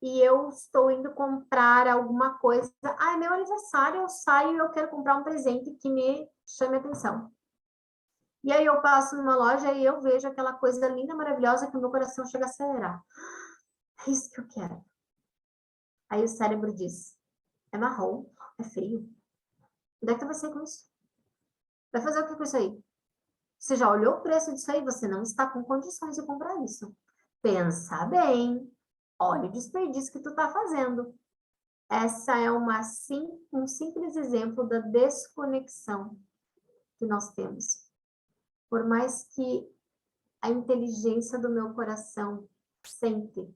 e eu estou indo comprar alguma coisa, é meu aniversário, eu saio e eu quero comprar um presente que me chame a atenção. E aí eu passo numa loja e eu vejo aquela coisa linda, maravilhosa, que o meu coração chega a acelerar. É isso que eu quero. Aí o cérebro diz, é marrom, é frio. Onde é que tu vai sair com isso? Vai fazer o que com isso aí? Você já olhou o preço disso aí? Você não está com condições de comprar isso. Pensa bem. Olha o desperdício que tu está fazendo. Essa é um simples exemplo da desconexão que nós temos. Por mais que a inteligência do meu coração sente,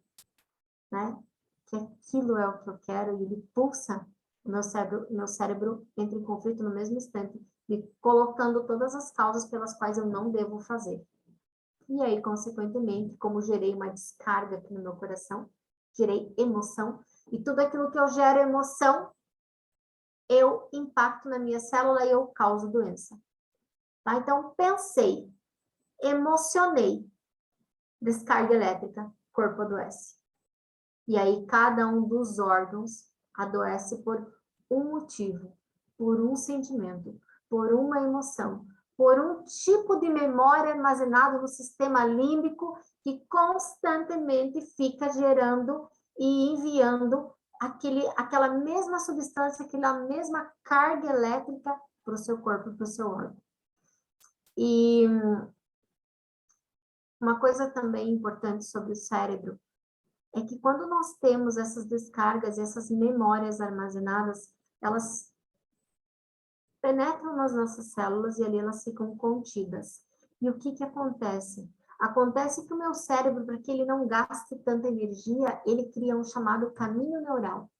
né, que aquilo é o que eu quero e ele pulsa, o meu cérebro entra em conflito no mesmo instante, me colocando todas as causas pelas quais eu não devo fazer. E aí, consequentemente, como gerei uma descarga aqui no meu coração, gerei emoção, e tudo aquilo que eu gero emoção, eu impacto na minha célula e eu causo doença. Tá? Então, pensei, emocionei, descarga elétrica, corpo adoece. E aí, cada um dos órgãos adoece por um motivo, por um sentimento, por uma emoção, por um tipo de memória armazenada no sistema límbico que constantemente fica gerando e enviando aquela mesma substância, aquela mesma carga elétrica para o seu corpo, para o seu órgão. E uma coisa também importante sobre o cérebro é que quando nós temos essas descargas, essas memórias armazenadas, elas penetram nas nossas células e ali elas ficam contidas. E o que acontece? Acontece que o meu cérebro, para que ele não gaste tanta energia, ele cria um chamado caminho neural.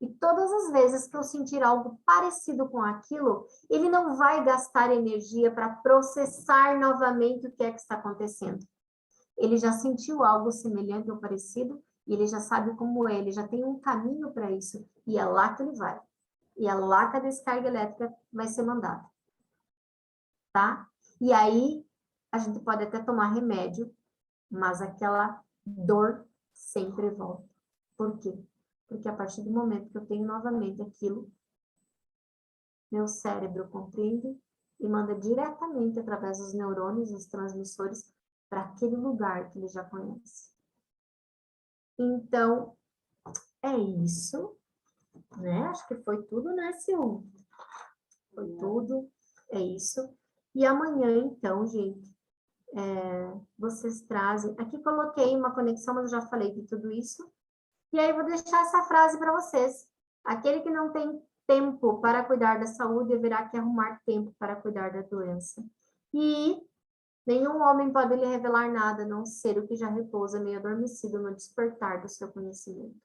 E todas as vezes que eu sentir algo parecido com aquilo, ele não vai gastar energia para processar novamente o que é que está acontecendo. Ele já sentiu algo semelhante ou parecido, e ele já sabe como é, ele já tem um caminho para isso, e é lá que ele vai. E é lá que a descarga elétrica vai ser mandada. Tá? E aí, a gente pode até tomar remédio, mas aquela dor sempre volta. Por quê? Porque a partir do momento que eu tenho novamente aquilo, meu cérebro compreende e manda diretamente através dos neurônios, os transmissores, para aquele lugar que ele já conhece. Então, é isso, né? Acho que foi tudo, né, Sil? Foi tudo, é isso. E amanhã, então, gente, vocês trazem... Aqui coloquei uma conexão, mas eu já falei de tudo isso. E aí, vou deixar essa frase para vocês. Aquele que não tem tempo para cuidar da saúde, deverá que arrumar tempo para cuidar da doença. E nenhum homem pode lhe revelar nada, a não ser o que já repousa meio adormecido no despertar do seu conhecimento.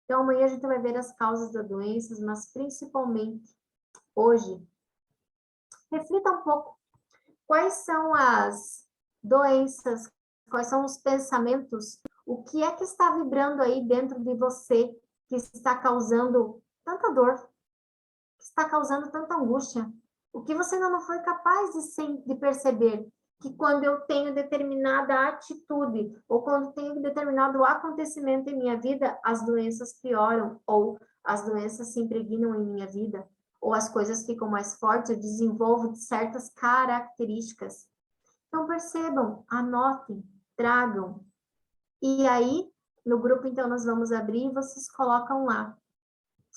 Então, amanhã a gente vai ver as causas das doenças, mas principalmente hoje, reflita um pouco quais são as doenças, quais são os pensamentos, o que é que está vibrando aí dentro de você que está causando tanta dor, que está causando tanta angústia, o que você ainda não foi capaz de perceber, que quando eu tenho determinada atitude, ou quando tenho determinado acontecimento em minha vida, as doenças pioram, ou as doenças se impregnam em minha vida, ou as coisas ficam mais fortes, eu desenvolvo certas características. Então, percebam, anotem, tragam. E aí, no grupo, então, nós vamos abrir e vocês colocam lá.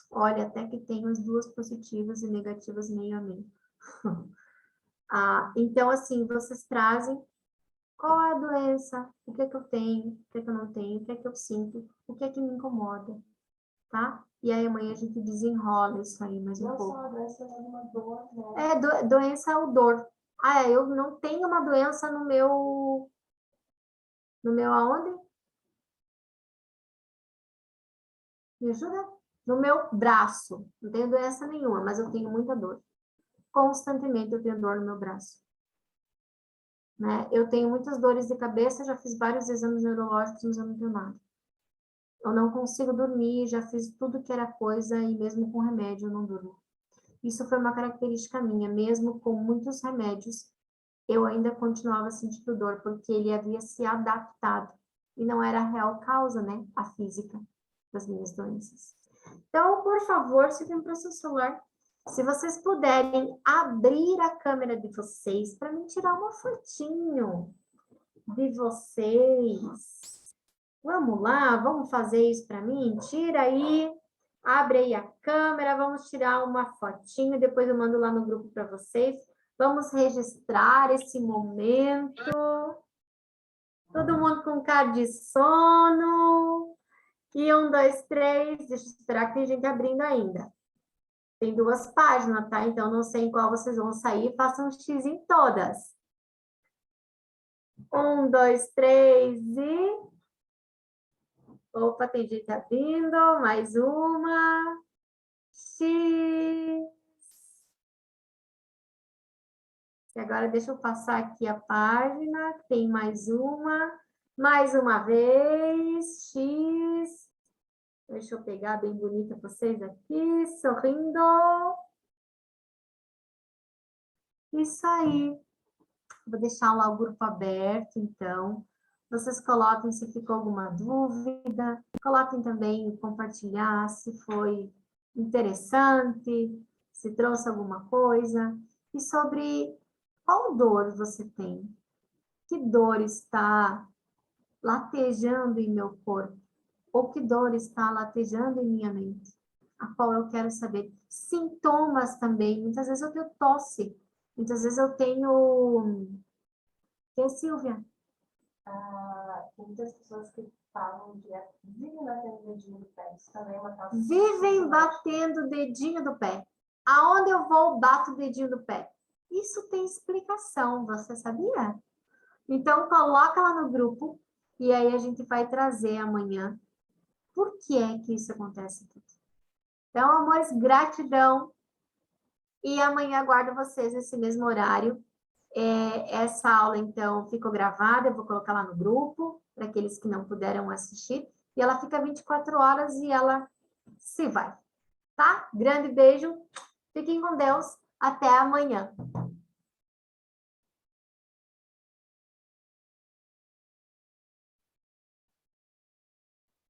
Olha, até que tem as duas positivas e negativas meio a meio. Então, assim, vocês trazem qual é a doença, o que é que eu tenho, o que é que eu não tenho, o que é que eu sinto, o que é que me incomoda, tá? E aí amanhã a gente desenrola isso aí mais um pouco. Não só a doença, mas uma dor, né? Doença é o dor. Eu não tenho uma doença no meu... No meu aonde? Me ajuda? No meu braço. Não tenho doença nenhuma, mas eu tenho muita dor. Constantemente eu tenho dor no meu braço. né? Eu tenho muitas dores de cabeça, já fiz vários exames neurológicos, mas eu não tenho nada. Eu não consigo dormir, já fiz tudo que era coisa e mesmo com remédio eu não durmo. Isso foi uma característica minha, mesmo com muitos remédios, eu ainda continuava sentindo dor, porque ele havia se adaptado. E não era a real causa, né? A física das minhas doenças. Então, por favor, se tem para o seu celular, se vocês puderem abrir a câmera de vocês para me tirar uma fotinho de vocês. Vamos lá, vamos fazer isso para mim? Tira aí, abre aí a câmera, vamos tirar uma fotinho, depois eu mando lá no grupo para vocês. Vamos registrar esse momento. Todo mundo com cara de sono. E 1, 2, 3. Deixa eu esperar que tem gente abrindo ainda. Tem 2 páginas, tá? Então, não sei em qual vocês vão sair. Façam um X em todas. 1, 2, 3 e... Opa, tem gente abrindo. Mais uma. X. E agora deixa eu passar aqui a página, tem mais uma vez, X. Deixa eu pegar bem bonita vocês aqui, sorrindo. Isso aí. Vou deixar lá o grupo aberto, então. Vocês coloquem se ficou alguma dúvida, coloquem também compartilhar se foi interessante, se trouxe alguma coisa. E sobre qual dor você tem? Que dor está latejando em meu corpo? Ou que dor está latejando em minha mente? A qual eu quero saber. Sintomas também. Muitas vezes eu tenho tosse. Muitas vezes eu tenho... Quem é Silvia? Tem muitas pessoas que falam direto, vivem batendo o dedinho do pé. Isso também é uma causa. Vivem batendo o dedinho do pé. Aonde eu vou, bato o dedinho do pé. Isso tem explicação, você sabia? Então, coloca lá no grupo e aí a gente vai trazer amanhã por que é que isso acontece. Então, amores, gratidão. E amanhã aguardo vocês nesse mesmo horário. Essa aula, então, ficou gravada, eu vou colocar lá no grupo, para aqueles que não puderam assistir. E ela fica 24 horas e ela se vai. Tá? Grande beijo. Fiquem com Deus. Até amanhã.